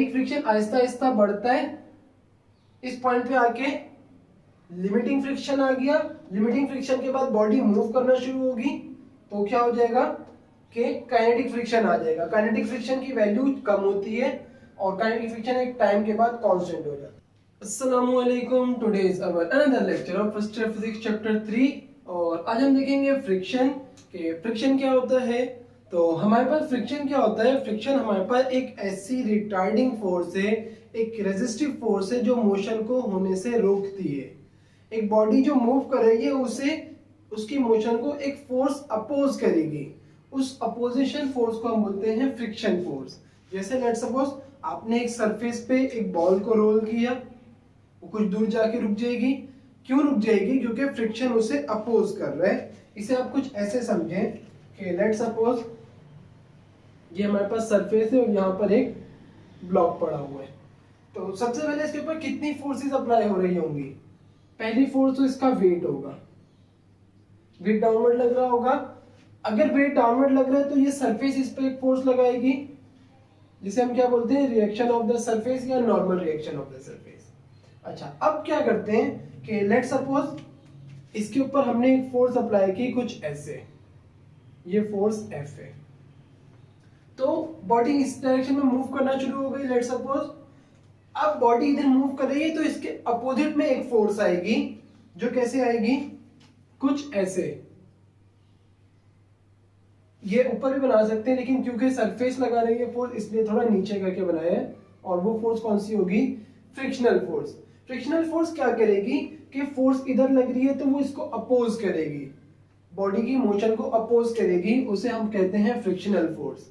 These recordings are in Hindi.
काइनेटिक फ्रिक्शन आहिस्ता आहिस्ता बढ़ता है, इस पॉइंट पे आके लिमिटिंग फ्रिक्शन आ गया। लिमिटिंग फ्रिक्शन के बाद बॉडी मूव करना शुरू होगी तो क्या हो जाएगा कि काइनेटिक फ्रिक्शन आ जाएगा। काइनेटिक फ्रिक्शन की वैल्यू कम होती है और काइनेटिक फ्रिक्शन एक टाइम के बाद कांस्टेंट हो जाता है। अस्सलामु अलैकुम, today is our another lecture of first year physics chapter 3 और आज हम देखेंगे फ्रिक्शन के फ्रिक्शन क्या होता है। तो हमारे पास फ्रिक्शन क्या होता है। फ्रिक्शन हमारे पास एक ऐसी रिटार्डिंग फोर्स है, एक रेजिस्टिव फोर्स है जो मोशन को होने से रोकती है। एक बॉडी जो मूव कर रही है उसे उसकी मोशन को एक फोर्स अपोज करेगी, उस अपोजिशन फोर्स को हम बोलते हैं फ्रिक्शन फोर्स। जैसे लेट सपोज आपने एक सरफेस पे एक बॉल को रोल किया, वो कुछ दूर जाके रुक जाएगी। क्यों रुक जाएगी? क्योंकि फ्रिक्शन उसे अपोज कर रहा है। इसे आप कुछ ऐसे समझें कि लेट सपोज ये हमारे पास सरफेस है और यहाँ पर एक ब्लॉक पड़ा हुआ है। तो सबसे पहले इसके ऊपर कितनी फोर्सेस अप्लाई हो रही होंगी? पहली फोर्स तो इसका वेट होगा, वेट डाउनवर्ड लग रहा होगा। अगर वेट डाउनवर्ड लग रहा है तो ये सरफेस इस पर एक फोर्स लगाएगी जिसे हम क्या बोलते हैं, रिएक्शन ऑफ द सरफेस या normal reaction of the surface. अच्छा, अब क्या करते हैं कि लेट सपोज इसके ऊपर हमने एक फोर्स अप्लाई की कुछ ऐसे, ये फोर्स एफ है। तो बॉडी इस डायरेक्शन में मूव करना शुरू हो गई लेट सपोज। अब बॉडी इधर मूव कर रही है तो इसके अपोजिट में एक फोर्स आएगी जो कैसे आएगी, कुछ ऐसे। ये ऊपर भी बना सकते हैं लेकिन क्योंकि सरफेस लगा रही है फोर्स इसलिए थोड़ा नीचे करके बनाया है। और वो फोर्स कौन सी होगी? Frictional force. फ्रिक्शनल फोर्स क्या करेगी कि फोर्स इधर लग रही है तो वो इसको अपोज करेगी, बॉडी की मोशन को अपोज करेगी, उसे हम कहते हैं फ्रिक्शनल फोर्स।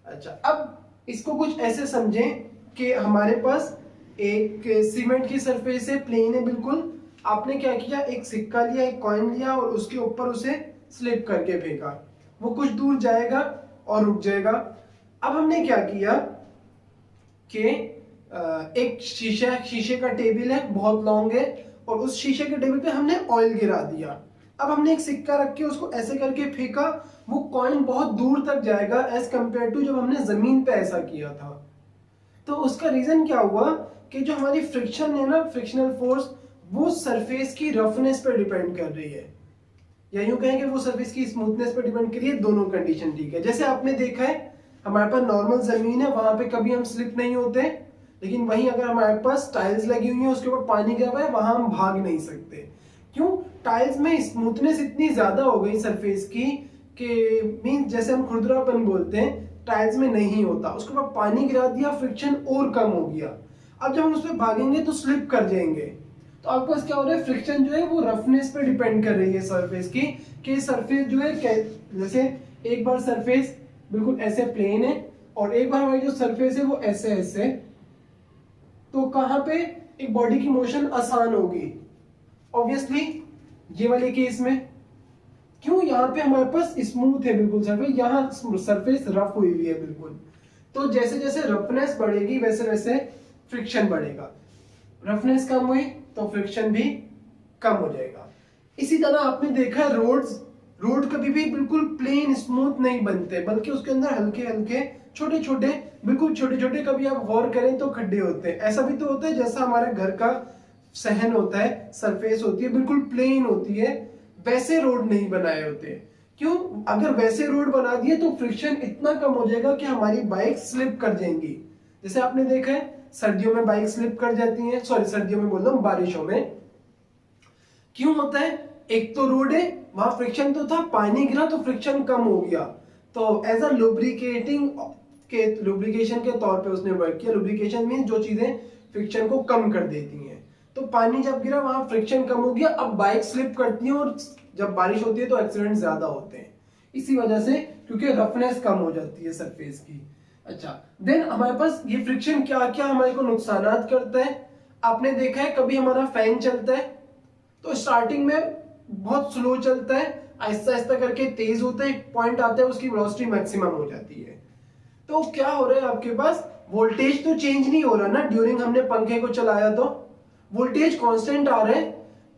अच्छा, अब इसको कुछ ऐसे समझें कि हमारे पास एक सीमेंट की सरफेस है, प्लेन है बिल्कुल। आपने क्या किया, एक सिक्का लिया, एक कॉइन लिया और उसके ऊपर उसे स्लिप करके फेंका। वो कुछ दूर जाएगा और रुक जाएगा। अब हमने क्या किया कि एक शीशे का टेबल है, बहुत लॉन्ग है, और उस शीशे के टेबल पे हमने ऑयल गिरा दिया। अब हमने एक सिक्का रख के उसको ऐसे करके फेंका, वो कॉइन बहुत दूर तक जाएगा एज कंपेयर टू जब हमने जमीन पे ऐसा किया था। तो उसका रीजन क्या हुआ कि जो हमारी फ्रिक्शन है ना, फ्रिक्शनल फोर्स, वो सरफेस की रफनेस पे डिपेंड कर रही है, या यूं कहें कि वो सरफेस की स्मूथनेस पे डिपेंड कर रही है। दोनों कंडीशन ठीक है। जैसे आपने देखा है हमारे पास नॉर्मल जमीन है, वहां पे कभी हम स्लिप नहीं होते, लेकिन वहीं अगर हमारे पास टाइल्स लगी हुई है, उसके ऊपर पानी गिरा हुआ है, वहां हम भाग नहीं सकते। क्यों? टाइल्स में स्मूथनेस इतनी ज्यादा हो गई सरफेस की कि मीन जैसे हम खुरदरापन बोलते हैं, टाइल्स में नहीं होता। उसके ऊपर पानी गिरा दिया, फ्रिक्शन और कम हो गया। अब जब हम उस पर भागेंगे तो स्लिप कर जाएंगे। तो आपके पास क्या हो रहा है, फ्रिक्शन जो है वो रफनेस पे डिपेंड कर रही है सरफेस की, कि सरफेस जो है जैसे एक बार सरफेस बिल्कुल ऐसे प्लेन है और एक बार हमारी जो सरफेस है वो ऐसे ऐसे, तो कहां पे एक बॉडी की मोशन आसान होगी? ऑब्वियसली ये वाले केस में। क्यों? यहाँ पे हमारे पास स्मूथ है बिल्कुल सरफेस, यहाँ सरफेस रफ हुई हुई है बिल्कुल। तो जैसे जैसे रफनेस बढ़ेगी वैसे वैसे फ्रिक्शन बढ़ेगा। रफनेस कम हुई तो फ्रिक्शन भी कम हो जाएगा। इसी तरह आपने देखा है रोड कभी भी बिल्कुल प्लेन स्मूथ नहीं बनते, बल्कि उसके अंदर हल्के हल्के छोटे छोटे, बिल्कुल छोटे छोटे, कभी आप गौर करें तो खड्डे होते हैं। ऐसा भी तो होता है जैसा हमारे घर का सहन होता है, सरफेस होती है बिल्कुल प्लेन होती है, वैसे रोड नहीं बनाए होते। क्यों? अगर वैसे रोड बना दिए तो फ्रिक्शन इतना कम हो जाएगा कि हमारी बाइक स्लिप कर जाएंगी। जैसे आपने देखा है सर्दियों में बाइक स्लिप कर जाती है, सॉरी सर्दियों में बोल रहा हूं, बारिशों में। क्यों होता है? एक तो रोड है, वहां फ्रिक्शन तो था, पानी गिरा तो फ्रिक्शन कम हो गया, तो एज अ लुब्रिकेशन के तौर पे उसने वर्क किया। लुब्रिकेशन मीन जो चीजें फ्रिक्शन को कम कर देती हैं। तो पानी जब गिरा वहां फ्रिक्शन कम हो गया, अब बाइक स्लिप करती है और जब बारिश होती है तो एक्सीडेंट ज्यादा होते हैं इसी वजह से, क्योंकि रफनेस कम हो जाती है सरफेस की। अच्छा, देन हमारे पास ये फ्रिक्शन क्या क्या हमारे को नुकसानात करता है। आपने देखा है कभी हमारा फैन चलता है तो स्टार्टिंग में बहुत स्लो चलता है, आहिस्ता आहिस्ता करके तेज होता है, एक पॉइंट आता है उसकी वेलोसिटी मैक्सिमम हो जाती है। तो क्या हो रहा है आपके पास, वोल्टेज तो चेंज नहीं हो रहा ना, ड्यूरिंग हमने पंखे को चलाया तो वोल्टेज कांस्टेंट आ रहा है।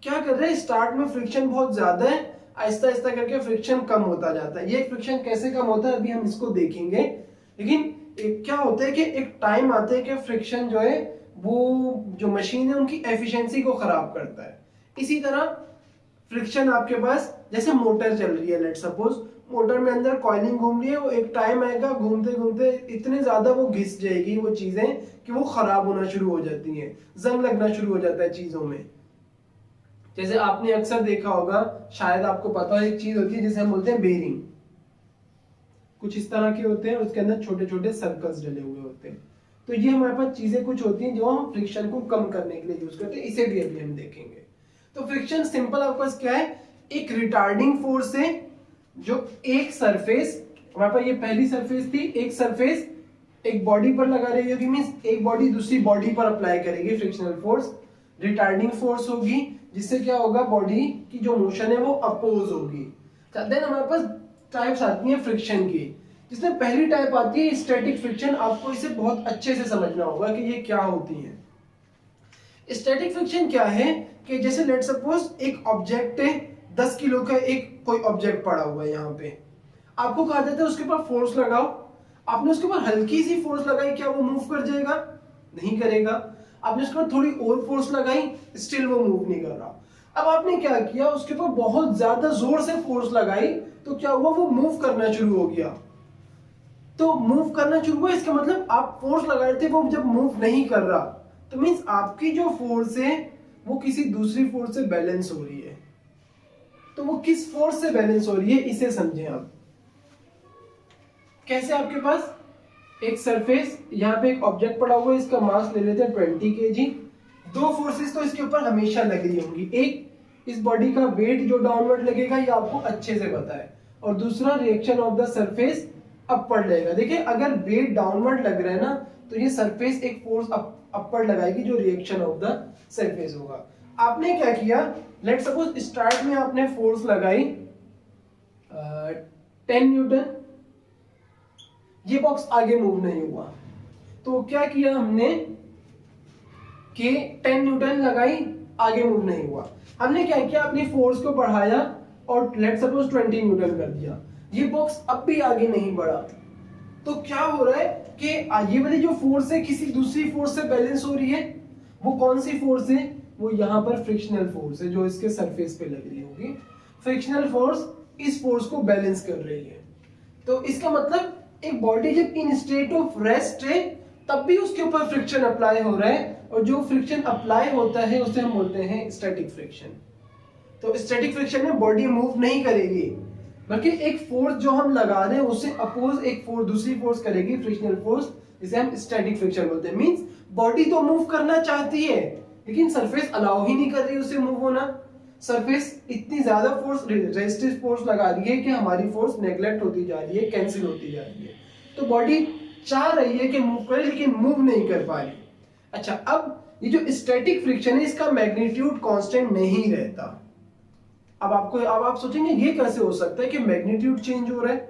क्या कर रहे हैं, स्टार्ट में फ्रिक्शन बहुत ज्यादा है, आहिस्ता आहिस्ता करके फ्रिक्शन कम होता जाता है। ये फ्रिक्शन कैसे कम होता है अभी हम इसको देखेंगे, लेकिन एक क्या होता है कि एक टाइम आता है कि फ्रिक्शन जो है वो जो मशीन है उनकी एफिशिएंसी को खराब करता है। इसी तरह फ्रिक्शन आपके पास जैसे मोटर चल रही है, लेट सपोज मोटर में अंदर कॉइलिंग घूम रही है, वो एक टाइम आएगा घूमते घूमते इतने ज्यादा वो घिस जाएगी वो चीजें कि वो खराब होना शुरू हो जाती हैं, जंग लगना शुरू हो जाता है चीजों में। जैसे आपने अक्सर देखा होगा, शायद आपको पता हो, एक चीज होती है जिसे हम बोलते हैं बेरिंग, कुछ इस तरह के होते हैं, उसके अंदर छोटे छोटे सर्कल्स डले हुए होते हैं। तो ये हमारे पास चीजें कुछ होती हैं जो हम फ्रिक्शन को कम करने के लिए यूज करते हैं, इसे भी अभी हम देखेंगे। तो फ्रिक्शन सिंपल आपके पास क्या है, एक रिटार्डिंग फोर्स है जो एक सरफेस, हमारे पास ये पहली सरफेस थी, एक सरफेस एक बॉडी पर लगा रही होगी, मींस एक बॉडी दूसरी बॉडी पर अप्लाई करेगी फ्रिक्शनल फोर्स, रिटार्डिंग फोर्स होगी, जिससे क्या होगा, बॉडी की जो मोशन है वो अपोज होगी। देन हमारे पास टाइप्स आती हैं फ्रिक्शन की, जिसमें पहली टाइप आती है स्टैटिक फ्रिक्शन। आपको इसे बहुत अच्छे से समझना होगा कि ये क्या होती है। स्टैटिक फ्रिक्शन क्या है कि जैसे लेट सपोज एक ऑब्जेक्ट है, 10 किलो का एक कोई ऑब्जेक्ट पड़ा हुआ है यहाँ पे, आपको कहा जाता है उसके ऊपर फोर्स लगाओ, आपने उसके ऊपर हल्की सी फोर्स लगाई, क्या वो मूव कर जाएगा? नहीं करेगा। आपने उसके ऊपर थोड़ी और फोर्स लगाई, स्टिल वो मूव नहीं कर रहा। अब आपने क्या किया, उसके ऊपर बहुत ज्यादा जोर से फोर्स लगाई, तो क्या हुआ, वो मूव करना शुरू हो गया। तो मूव करना शुरू हुआ, इसका मतलब आप फोर्स लगा रहे थे, वो जब मूव नहीं कर रहा, तो मीन्स आपकी जो फोर्स है वो किसी दूसरी फोर्स से बैलेंस हो रही है। तो वो किस फोर्स से बैलेंस हो रही है, इसे समझें आप। कैसे, आपके पास एक सरफेस, यहाँ पे एक ऑब्जेक्ट पड़ा हुआ है, इसका मास ले लेते हैं 20 kg। दो फोर्सेस तो इसके ऊपर हमेशा लग रही होंगी, एक इस बॉडी का वेट जो डाउनवर्ड लगेगा, ये आपको अच्छे से पता है, और दूसरा reaction of the surface upward लगेगा। देखिए अगर वेट डाउनवर्ड लग रहा है ना, तो ये सरफेस एक फोर्स अपवर्ड लगाएगी जो रिएक्शन ऑफ द सरफेस होगा। आपने क्या किया, लेट सपोज स्टार्ट में आपने फोर्स लगाई 10 न्यूटन, ये बॉक्स आगे मूव नहीं हुआ, तो क्या किया हमने कि 10 न्यूटन लगाई, आगे मूव नहीं हुआ। हमने क्या किया, अपनी फोर्स को बढ़ाया और लेट सपोज 20 न्यूटन कर दिया, ये बॉक्स अब भी आगे नहीं बढ़ा। तो क्या हो रहा है कि ये वाली जो फोर्स है किसी दूसरी फोर्स से बैलेंस हो रही है। वो कौन सी फोर्स है, वो यहाँ पर फ्रिक्शनल फोर्स है जो इसके सरफेस पे लग रही होगी। फ्रिक्शनल फोर्स इस फोर्स को बैलेंस कर रही है। तो इसका मतलब एक बॉडी जब इन स्टेट ऑफ रेस्ट है तब भी उसके ऊपर फ्रिक्शन अप्लाई हो रहा है, और जो फ्रिक्शन अप्लाई होता है उसे हम बोलते हैं स्टैटिक फ्रिक्शन। तो स्टैटिक फ्रिक्शन में बॉडी मूव नहीं करेगी, बल्कि एक फोर्स जो हम लगा रहे हैं उससे अपोज एक फोर्स दूसरी फोर्स करेगी, फ्रिक्शनल फोर्स, जिसे हम स्टैटिक फ्रिक्शन बोलते हैं। मींस बॉडी तो मूव करना चाहती है लेकिन सरफेस अलाउ ही नहीं कर रही उसे मूव होना। सरफेस इतनी ज्यादा फोर्स, रेजिस्टिव फोर्स लगा रही है कि हमारी फोर्स नेग्लेक्ट होती जा रही है, कैंसिल होती जा रही है। तो बॉडी चाह रही है कि मूव करे लेकिन मूव नहीं कर पा रही। अच्छा, अब ये जो स्टैटिक फ्रिक्शन है इसका मैग्नीट्यूड कांस्टेंट नहीं रहता। अब आप सोचेंगे ये कैसे हो सकता है कि मैग्नीट्यूड चेंज हो रहा है,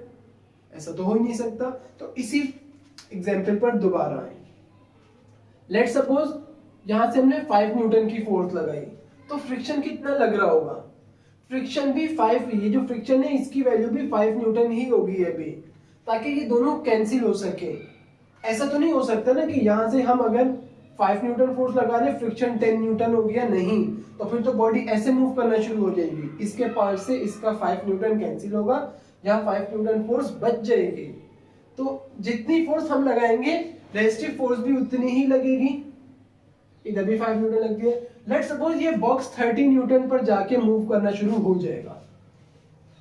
ऐसा तो हो ही नहीं सकता। तो इसी एग्जांपल पर दोबारा आए। लेट सपोज यहां से हमने 5 न्यूटन की फोर्स लगाई, तो फ्रिक्शन कितना लग रहा होगा, फ्रिक्शन भी 5, ये जो फ्रिक्शन है इसकी वैल्यू भी 5 न्यूटन ही होगी अभी, ताकि ये दोनों कैंसिल हो सके। ऐसा तो नहीं हो सकता ना कि यहां से हम अगर 5 न्यूटन फोर्स लगा रहे, फ्रिक्शन 10 न्यूटन हो गया, नहीं, तो फिर तो बॉडी ऐसे मूव करना शुरू हो जाएगी, इसके पार्ट से इसका 5 न्यूटन कैंसिल होगा, यहाँ 5 न्यूटन फोर्स बच जाएगी। तो जितनी फोर्स हम लगाएंगे रेजिस्टिव फोर्स भी उतनी ही लगेगी। इधर भी 5 न्यूटन लगती है। लेट्स सपोज ये बॉक्स 30 न्यूटन पर जाके मूव करना शुरू हो जाएगा,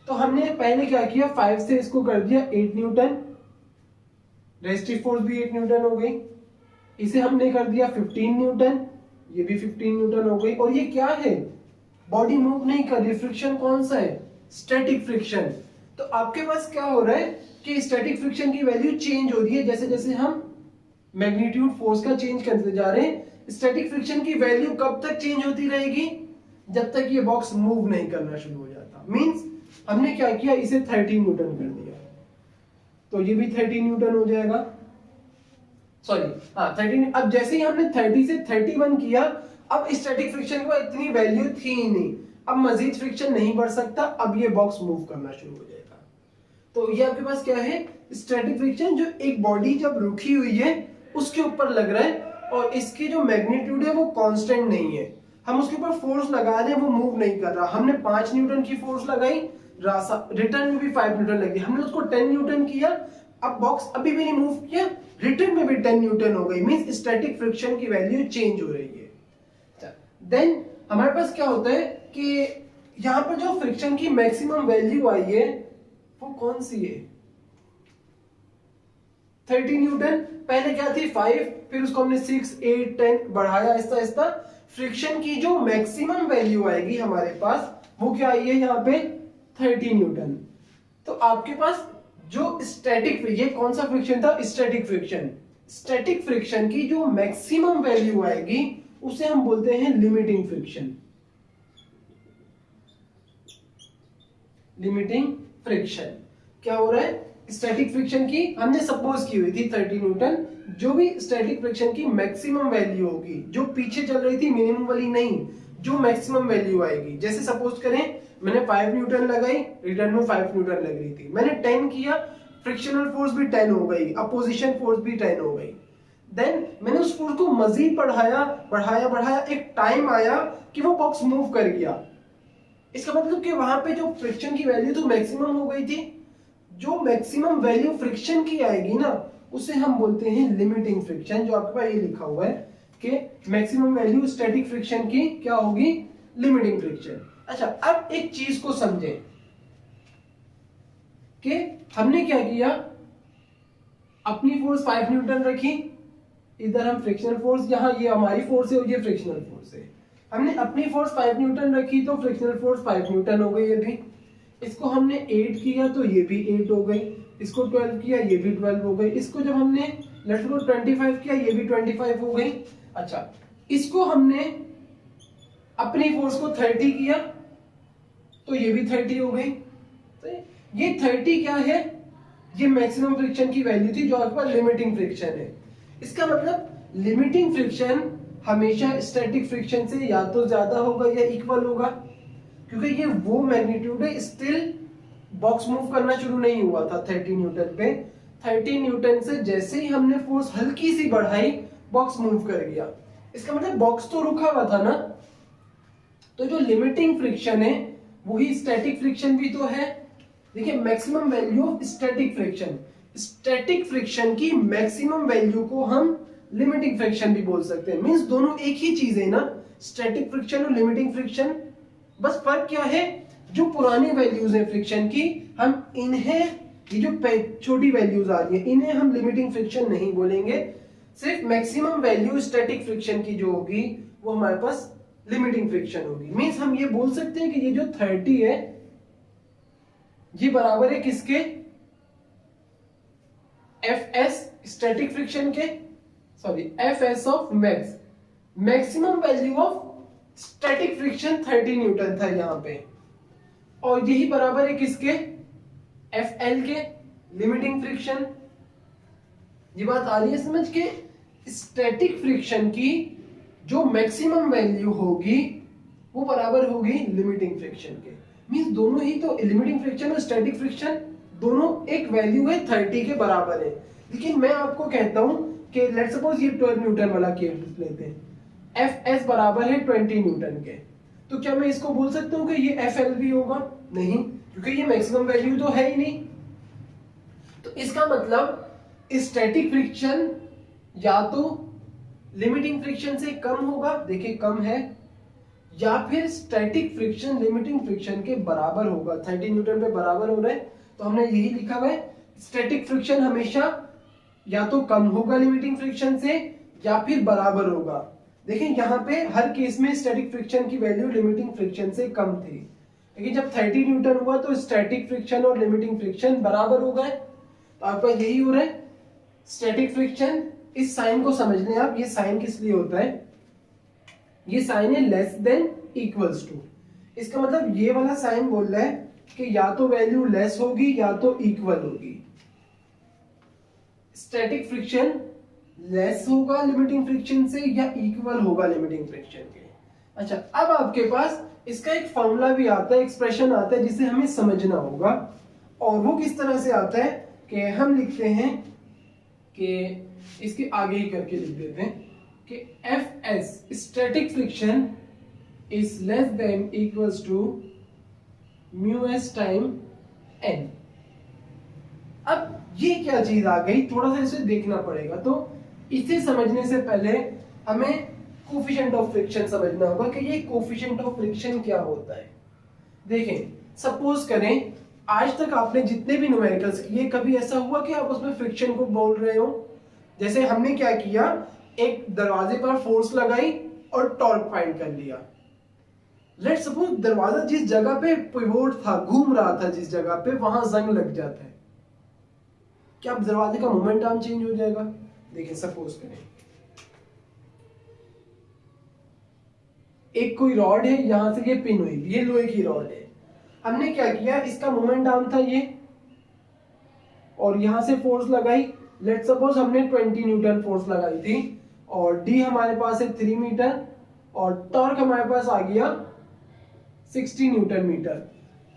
तो हमने पहले क्या किया, 5 से इसको कर दिया 8 न्यूटन, रेजिस्टिव फोर्स भी 8 न्यूटन हो गई। इसे हमने कर दिया 15 न्यूटन, ये भी 15 न्यूटन हो गई। और ये क्या है, बॉडी मूव नहीं कर रही, फ्रिक्शन कौन सा है, स्टैटिक फ्रिक्शन। तो आपके पास क्या हो रहा है कि स्टैटिक फ्रिक्शन की वैल्यू चेंज हो रही है, जैसे जैसे हम मैग्नीट्यूड फोर्स का चेंज करते जा रहे हैं। स्टैटिक फ्रिक्शन की वैल्यू कब तक चेंज होती रहेगी, जब तक ये बॉक्स मूव नहीं करना शुरू हो जाता। मींस हमने क्या किया, इसे 30 न्यूटन कर दिया, तो ये भी 30 न्यूटन हो जाएगा, सॉरी हाँ 30। अब जैसे ही हमने 30 से 31 किया, अब स्टैटिक फ्रिक्शन को इतनी वैल्यू थी ही नहीं, अब मजीद फ्रिक्शन नहीं बढ़ सकता, अब ये बॉक्स मूव करना शुरू हो जाएगा। तो ये आपके पास क्या है, स्टैटिक फ्रिक्शन, जो एक बॉडी जब रुकी हुई है उसके ऊपर लग रहा है और इसकी जो मैग्नीट्यूड है वो कांस्टेंट नहीं है, हम उसके ऊपर फोर्स लगा रहे हैं वो मूव नहीं कर रहा। हमने 5 न्यूटन की फोर्स लगाई, रिटर्न में भी 5 न्यूटन लगी, हमने उसको 10 न्यूटन किया, अब बॉक्स अभी भी नहीं मूव किया, रिटर्न में भी 10 न्यूटन हो गई, मींस स्टैटिक फ्रिक्शन की वैल्यू चेंज हो रही है। देन हमारे पास क्या होता है कि यहां पर जो फ्रिक्शन की मैक्सिमम वैल्यू आई है वो कौन सी है, 30 न्यूटन। पहले क्या थी 5, फिर उसको हमने 6, 8, 10 बढ़ाया ऐसा ऐसा। फ्रिक्शन की जो मैक्सिमम वैल्यू आएगी हमारे पास वो क्या आई है यहाँ पे 30 न्यूटन। तो आपके पास जो स्टैटिक, ये कौन सा फ्रिक्शन था, स्टैटिक फ्रिक्शन, स्टैटिक फ्रिक्शन की जो मैक्सिमम वैल्यू आएगी उसे हम बोलते हैं लिमिटिंग फ्रिक्शन। लिमिटिंग फ्रिक्शन क्या हो रहा है, स्टैटिक फ्रिक्शन की हमने सपोज की हुई थी 30 न्यूटन, जो भी स्टैटिक फ्रिक्शन की मैक्सिमम वैल्यू होगी, जो पीछे चल रही थी मिनिमम वाली नहीं, जो मैक्सिमम वैल्यू आएगी, जैसे सपोज करें मैंने 5 न्यूटन लगाई, रिटर्न में 5 न्यूटन लग रही थी, मैंने 10 किया, फ्रिक्शनल फोर्स भी 10 हो गई, अपोजिशन फोर्स भी 10 हो गई। देन मैंने उस फोर्स को मजीद बढ़ाया बढ़ाया बढ़ाया, एक टाइम आया कि वो बॉक्स मूव कर गया। इसका मतलब कि वहां पे जो फ्रिक्शन की वैल्यू तो मैक्सिमम हो गई थी, जो मैक्सिमम वैल्यू फ्रिक्शन की आएगी ना उसे हम बोलते हैं लिमिटिंग फ्रिक्शन। जो आपके पास ये लिखा हुआ है कि मैक्सिमम वैल्यू स्टैटिक फ्रिक्शन की क्या होगी, लिमिटिंग फ्रिक्शन। अच्छा, अब एक चीज को समझें कि हमने क्या किया, अपनी फोर्स 5 न्यूटन रखी, इधर हम फ्रिक्शनल फोर्स, यहां ये हमारी फोर्स है और ये फ्रिक्शनल फोर्स है, हमने अपनी फोर्स 5 न्यूटन रखी तो फ्रिक्शनल फोर्स 5 न्यूटन हो गई अभी, इसको हमने 8 किया तो ये भी 8 हो गई, इसको 12 किया ये भी 12 हो गई, इसको जब हमने लेट्स सपोज 25 किया ये भी 25 हो गई। अच्छा, इसको हमने अपनी फोर्स को 30 किया तो ये भी 30 हो गई। तो ये 30 क्या है, ये मैक्सिमम फ्रिक्शन की वैल्यू थी जो आपके पास लिमिटिंग फ्रिक्शन है। इसका मतलब लिमिटिंग फ्रिक्शन हमेशा स्टैटिक फ्रिक्शन से या तो ज्यादा होगा या इक्वल होगा, क्योंकि ये वो मैग्नीट्यूड है, स्टिल बॉक्स मूव करना शुरू नहीं हुआ था 30 न्यूटन पे। 30 न्यूटन से जैसे ही हमने फोर्स हल्की सी बढ़ाई बॉक्स मूव कर गया, इसका मतलब बॉक्स तो रुका हुआ था ना। तो जो लिमिटिंग फ्रिक्शन है वही स्टैटिक फ्रिक्शन भी तो है। देखिए maximum value of static friction, static friction की मैक्सिमम वैल्यू को हम लिमिटिंग फ्रिक्शन भी बोल सकते हैं। मींस दोनों एक ही चीज है ना, स्टैटिक फ्रिक्शन और लिमिटिंग फ्रिक्शन। बस फर्क क्या है, जो पुरानी वैल्यूज है फ्रिक्शन की, हम इन्हें, ये जो छोटी वैल्यूज आ रही है इन्हें हम लिमिटिंग फ्रिक्शन नहीं बोलेंगे, सिर्फ मैक्सिमम वैल्यू स्टैटिक फ्रिक्शन की जो होगी वो हमारे पास लिमिटिंग फ्रिक्शन होगी। मींस हम ये बोल सकते हैं कि ये जो 30 है ये बराबर है किसके, Fs स्टैटिक फ्रिक्शन के, sorry Fs of max, maximum value of static friction 30 Newton था यहां पे, और यही बराबर है किसके, Fl के, लिमिटिंग फ्रिक्शन। ये बात आ रही है समझ के, स्टैटिक फ्रिक्शन की जो मैक्सिमम वैल्यू होगी वो बराबर होगी लिमिटिंग फ्रिक्शन के। मींस दोनों ही तो, लिमिटिंग फ्रिक्शन और स्टैटिक फ्रिक्शन दोनों एक वैल्यू है 30 के बराबर है। लेकिन मैं आपको कहता हूं कि लेट्स सपोज ये 12 न्यूटन वाला केस लेते हैं, Fs बराबर है 20 न्यूटन के, तो क्या मैं इसको बोल सकता हूं कि ये Fl भी होगा, नहीं, क्योंकि ये मैक्सिमम वैल्यू तो है ही नहीं। तो इसका मतलब स्टैटिक फ्रिक्शन या तो लिमिटिंग फ्रिक्शन से कम होगा, देखिए कम है, या फिर स्टैटिक फ्रिक्शन लिमिटिंग फ्रिक्शन के बराबर होगा। 30 न्यूटन पे बराबर हो रहा है तो हमने यही लिखा हुआ है, स्टैटिक फ्रिक्शन हमेशा या तो कम होगा लिमिटिंग फ्रिक्शन से या फिर बराबर होगा। देखिए यहाँ पे हर केस में स्टैटिक फ्रिक्शन की वैल्यू लिमिटिंग फ्रिक्शन से कम थी, लेकिन जब 30 न्यूटन हुआ तो स्टैटिक फ्रिक्शन और लिमिटिंग फ्रिक्शन बराबर हो गए। तो आपका यही हो रहा है स्टैटिक फ्रिक्शन। इस साइन को समझ लें आप, ये साइन किस लिए होता है, ये साइन है लेस देन इक्वल्स टू। इसका मतलब ये वाला साइन बोल रहा है कि या तो वैल्यू लेस होगी या तो इक्वल होगी। स्टैटिक फ्रिक्शन लेस होगा लिमिटिंग फ्रिक्शन से या इक्वल होगा लिमिटिंग फ्रिक्शन के। अच्छा, अब आपके पास इसका एक फॉर्मूला भी आता है, एक्सप्रेशन आता है जिसे हमें समझना होगा। और वो किस तरह से आता है कि हम लिखते हैं कि इसके आगे ही करके लिख देते हैं कि F S static friction is less than equals to mu S time N. अब ये क्या चीज आ गई, थोड़ा सा इसे देखना पड़ेगा। तो इसे समझने से पहले हमें कोफिशिएंट ऑफ फ्रिक्शन समझना होगा कि ये कोफिशिएंट ऑफ फ्रिक्शन क्या होता है। देखें, सपोज करें आज तक आपने जितने भी न्यूमेरिकल्स किए, कभी ऐसा हुआ कि आप उसमें फ्रिक्शन को बोल रहे हो? जैसे हमने क्या किया, एक दरवाजे पर फोर्स लगाई और टॉर्क फाइंड कर लिया। लेट्स सपोज दरवाजा जिस जगह पे पिवोट था, घूम रहा था जिस जगह पे, वहां जंग लग जाता है, क्या दरवाजे का मोमेंटम चेंज हो जाएगा? देखिए सपोज करें एक कोई रॉड है, यहां से ये पिन हुई, ये लोहे की रॉड है। हमने क्या किया, इसका मोमेंटम था ये, और यहां से फोर्स लगाई। लेट्स सपोज हमने 20 न्यूटन फोर्स लगाई थी, और डी हमारे पास है 3 मीटर, और टॉर्क हमारे पास आ गया 60 न्यूटन मीटर।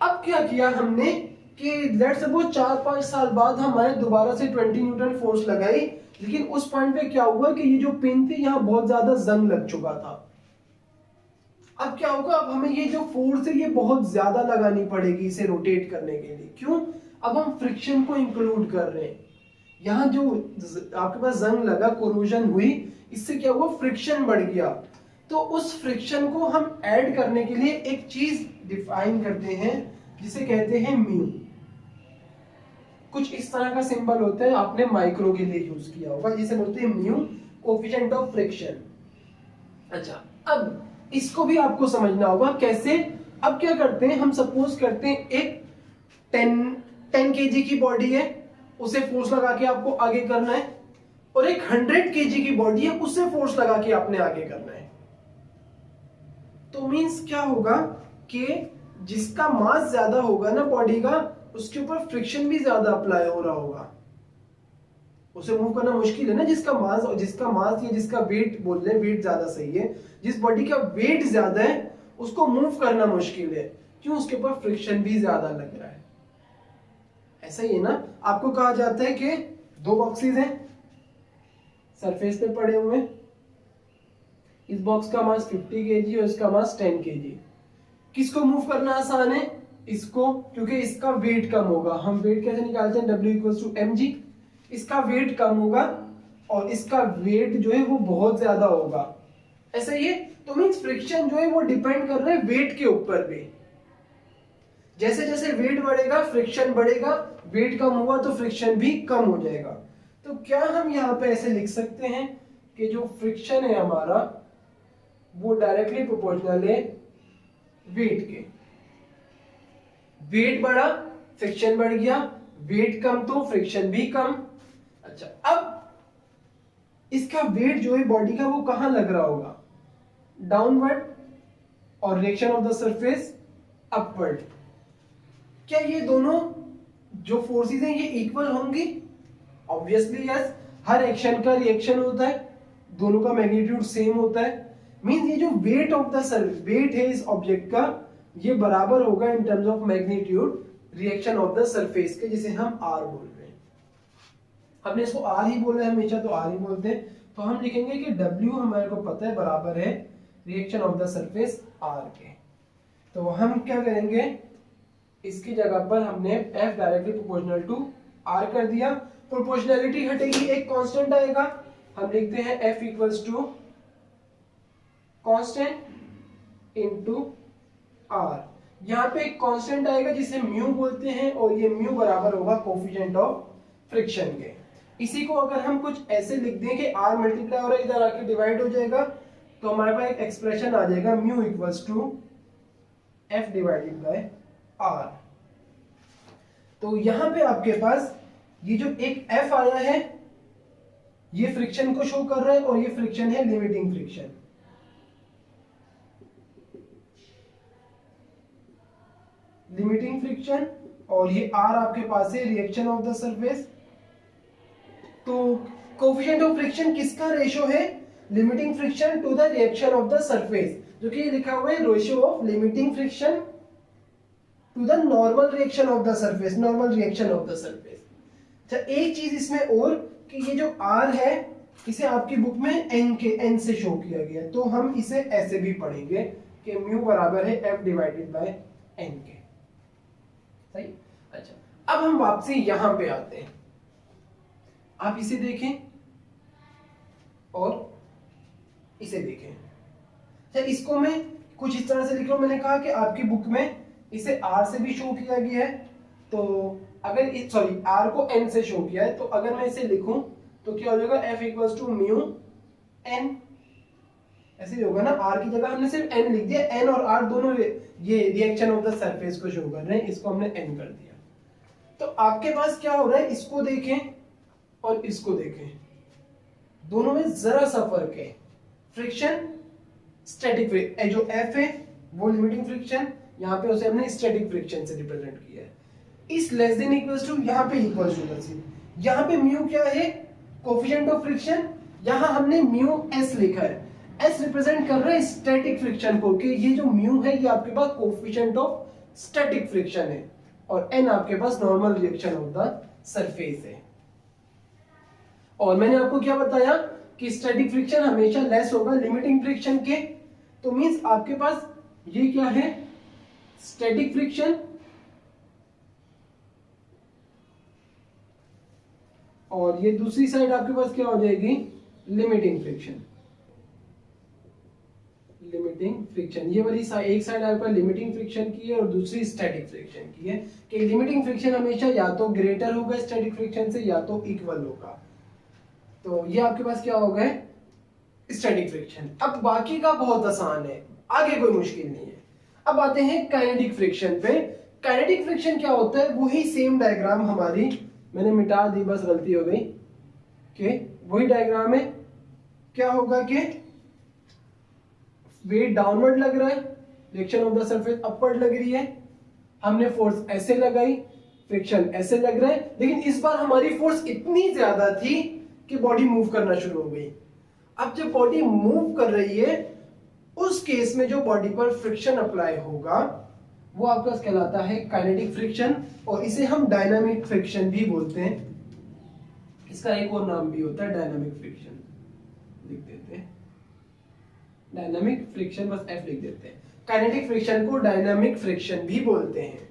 अब क्या किया हमने कि लेट्स सपोज 4-5 साल बाद हमारे दोबारा से 20 न्यूटन फोर्स लगाई, लेकिन उस पॉइंट पे क्या हुआ कि ये जो पिन थी यहाँ बहुत ज्यादा जंग लग चुका था। अब क्या होगा, अब हमें ये जो फोर्स है ये बहुत ज्यादा लगानी पड़ेगी इसे रोटेट करने के लिए। क्यों? अब हम फ्रिक्शन को इंक्लूड कर रहे हैं। यहाँ जो आपके पास जंग लगा, कोरोजन हुई, इससे क्या हुआ, फ्रिक्शन बढ़ गया। तो उस फ्रिक्शन को हम ऐड करने के लिए एक चीज डिफाइन करते हैं जिसे कहते हैं म्यू। कुछ इस तरह का सिंबल होता है, आपने माइक्रो के लिए यूज किया होगा, जिसे बोलते हैं म्यू, कोएफिशिएंट ऑफ फ्रिक्शन। अच्छा, अब इसको भी आपको समझना होगा कैसे। अब क्या करते हैं, हम सपोज करते हैं एक 10 केजी की बॉडी है, उसे फोर्स लगा के आपको आगे करना है, और एक 100 केजी की बॉडी है, उसे फोर्स लगा के आपने आगे करना है। तो मींस क्या होगा कि जिसका मास ज्यादा होगा ना बॉडी का, उसके ऊपर फ्रिक्शन भी ज्यादा अप्लाई हो रहा होगा, उसे मूव करना मुश्किल है ना। जिसका मास या जिसका वेट बोल रहे हैं, वेट ज्यादा सही है, जिस बॉडी का वेट ज्यादा है उसको मूव करना मुश्किल है। क्यों? उसके ऊपर फ्रिक्शन भी ज्यादा लग रहा है। ऐसा ही है ना, आपको कहा जाता है कि 2 बॉक्सेस हैं सरफेस पे पड़े हुए, इस बॉक्स का मास 50 केजी और इसका मास 10 केजी। किसको मूव करना आसान है? इसको, क्योंकि इसका वेट कम होगा। हम वेट कैसे निकालते हैं, W=mg। इसका वेट कम होगा और इसका वेट जो है वो बहुत ज्यादा होगा। ऐसा ही है, तो मींस फ्रिक्शन जो है वो डिपेंड कर रहा है वेट के ऊपर भी। जैसे जैसे वेट बढ़ेगा फ्रिक्शन बढ़ेगा, वेट कम होगा तो फ्रिक्शन भी कम हो जाएगा। तो क्या हम यहाँ पे ऐसे लिख सकते हैं कि जो फ्रिक्शन है हमारा वो डायरेक्टली प्रोपोर्शनल है वेट के। वेट बढ़ा, फ्रिक्शन बढ़ गया, वेट कम तो फ्रिक्शन भी कम। अच्छा, अब इसका वेट जो है बॉडी का वो कहां लग रहा होगा, डाउनवर्ड, और reaction of the surface upward. क्या ये दोनों जो फोर्सेस हैं ये इक्वल होंगी? ऑब्वियसली यस, हर एक्शन का रिएक्शन होता है, दोनों का मैग्नीट्यूड सेम होता है। मींस ये जो वेट ऑफ द वेट है इस ऑब्जेक्ट का, ये बराबर होगा in terms of magnitude reaction of the surface के, जिसे हम आर बोल रहे हैं। हमने इसको आर ही बोला है हमेशा, तो आर ही बोलते हैं। तो हम लिखेंगे कि W हमारे को पता है बराबर है reaction of the surface R के। तो हम क्या करेंगे, इसकी जगह पर हमने F directly proportional to R कर दिया। प्रोपोर्शनैलिटी हटेगी, एक कांस्टेंट आएगा, हम लिखते हैं F equals to constant into R। यहाँ पे एक कांस्टेंट आएगा जिसे म्यू बोलते हैं, और ये म्यू बराबर होगा कोएफिशिएंट ऑफ फ्रिक्शन के। इसी को अगर हम कुछ ऐसे लिख दें कि R मल्टीप्लाई हो रहा है, इधर आके डिवाइड हो जाएगा, तो हमारे पास एक एक्सप्रेशन आ जाएगा mu equals to F divided by R। तो यहां पे आपके पास ये जो एक F आया है ये फ्रिक्शन को शो कर रहा है, और ये फ्रिक्शन है लिमिटिंग फ्रिक्शन। लिमिटिंग फ्रिक्शन, और ये R आपके पास है रिएक्शन ऑफ द सरफेस। तो कोएफिशिएंट ऑफ फ्रिक्शन किसका रेशियो है, limiting friction to the reaction of the surface, जो कि लिखा हुआ है ratio of limiting friction to the normal reaction of the surface, normal reaction of the surface. अच्छा, एक चीज इसमें और कि ये जो r है इसे आपकी बुक में n से शो किया गया, तो हम इसे ऐसे भी पढ़ेंगे कि म्यू बराबर है f डिवाइडेड बाय n के। सही। अच्छा, अब हम वापसी यहां पे आते हैं। आप इसे देखें और इसे देखें। अच्छा, इसको मैं कुछ इस तरह से लिख रहा हूं। मैंने कहा कि आपकी बुक में इसे r से भी शो किया गया है, तो अगर सॉरी r को n से शो किया है, तो अगर मैं इसे लिखूं तो क्या हो जाएगा, f equals to mu n, ऐसे ही होगा ना। r की जगह हमने सिर्फ n लिख दिया, n और r दोनों ये रिएक्शन ऑफ द सरफेस को शो कर रहे हैं, इसको हमने n कर दिया। तो आपके पास क्या हो रहा है, इसको देखें और इसको देखें, दोनों में जरा सा फर्क है। फ्रिक्शन, स्टैटिक फ्रिक्शन, जो f है वो लिमिटिंग फ्रिक्शन, यहाँ पे उसे हमने स्टैटिक फ्रिक्शन से रिप्रेजेंट किया है। इस लेस देन इक्वल्स टू, यहाँ पे इक्वल्स टू द, यहाँ पे म्यू क्या है, कोफिशिएंट ऑफ फ्रिक्शन, यहाँ हमने म्यू s लिखा है। s रिप्रेजेंट कर रहा है स्टैटिक फ्रिक्शन को, कि ये जो म्यू है ये आपके पास कोफिशिएंट ऑफ स्टैटिक फ्रिक्शन है, और n आपके पास normal reaction of the surface है। और मैंने आपको क्या बताया कि स्टैटिक फ्रिक्शन हमेशा लेस होगा लिमिटिंग फ्रिक्शन के, तो मींस आपके पास ये क्या है, स्टैटिक फ्रिक्शन, और ये दूसरी साइड आपके पास क्या हो जाएगी, लिमिटिंग फ्रिक्शन। लिमिटिंग फ्रिक्शन, ये वाली एक साइड आपके पास लिमिटिंग फ्रिक्शन की है और दूसरी स्टैटिक फ्रिक्शन की है, कि लिमिटिंग फ्रिक्शन हमेशा या तो ग्रेटर होगा स्टैटिक फ्रिक्शन से या तो इक्वल होगा। तो ये आपके पास क्या होगा, स्टैटिक फ्रिक्शन। अब बाकी का बहुत आसान है, आगे कोई मुश्किल नहीं है। अब आते हैं काइनेटिक फ्रिक्शन पे। काइनेटिक फ्रिक्शन क्या होता है, वही सेम डायग्राम हमारी, मैंने मिटा दी बस, गलती हो गई, कि वही डायग्राम है। क्या होगा कि वेट डाउनवर्ड लग रहा है, reaction of the surface upward लग रही है, हमने फोर्स ऐसे लगाई, फ्रिक्शन ऐसे लग रहा है, लेकिन इस बार हमारी फोर्स इतनी ज्यादा थी कि बॉडी मूव करना शुरू हो गई। अब जब बॉडी मूव कर रही है, उस केस में जो बॉडी पर फ्रिक्शन अप्लाई होगा वो आपका कहलाता है काइनेटिक फ्रिक्शन, और इसे हम डायनामिक फ्रिक्शन भी बोलते हैं। इसका एक और नाम भी होता है डायनामिक फ्रिक्शन, लिख देते हैं डायनामिक फ्रिक्शन, बस F लिख देते हैं। काइनेटिक फ्रिक्शन को डायनामिक फ्रिक्शन भी बोलते हैं।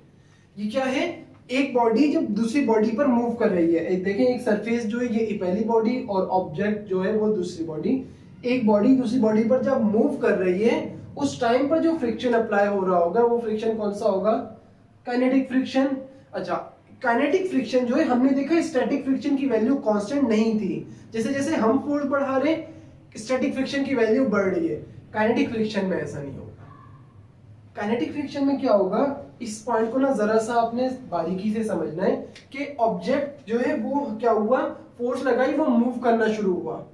ये क्या है, एक बॉडी जब दूसरी बॉडी पर मूव कर रही है, एक देखें, एक सरफेस जो है ये पहली बॉडी और ऑब्जेक्ट जो है वो दूसरी बॉडी, एक बॉडी दूसरी बॉडी पर जब मूव कर रही है उस टाइम पर जो फ्रिक्शन अप्लाई हो रहा होगा वो फ्रिक्शन कौन सा होगा, काइनेटिक फ्रिक्शन। अच्छा, काइनेटिक फ्रिक्शन जो है हमने देखा स्टैटिक फ्रिक्शन की वैल्यू कांस्टेंट नहीं थी, जैसे जैसे हम फोर्स बढ़ा रहे स्टैटिक फ्रिक्शन की वैल्यू बढ़ रही है। काइनेटिक फ्रिक्शन में ऐसा नहीं होगा। काइनेटिक फ्रिक्शन में क्या होगा, इस पॉइंट को ना जरा सा आपने बारीकी से समझना है कि ऑब्जेक्ट जो है वो क्या हुआ, फोर्स लगाई, वो मूव करना शुरू हुआ।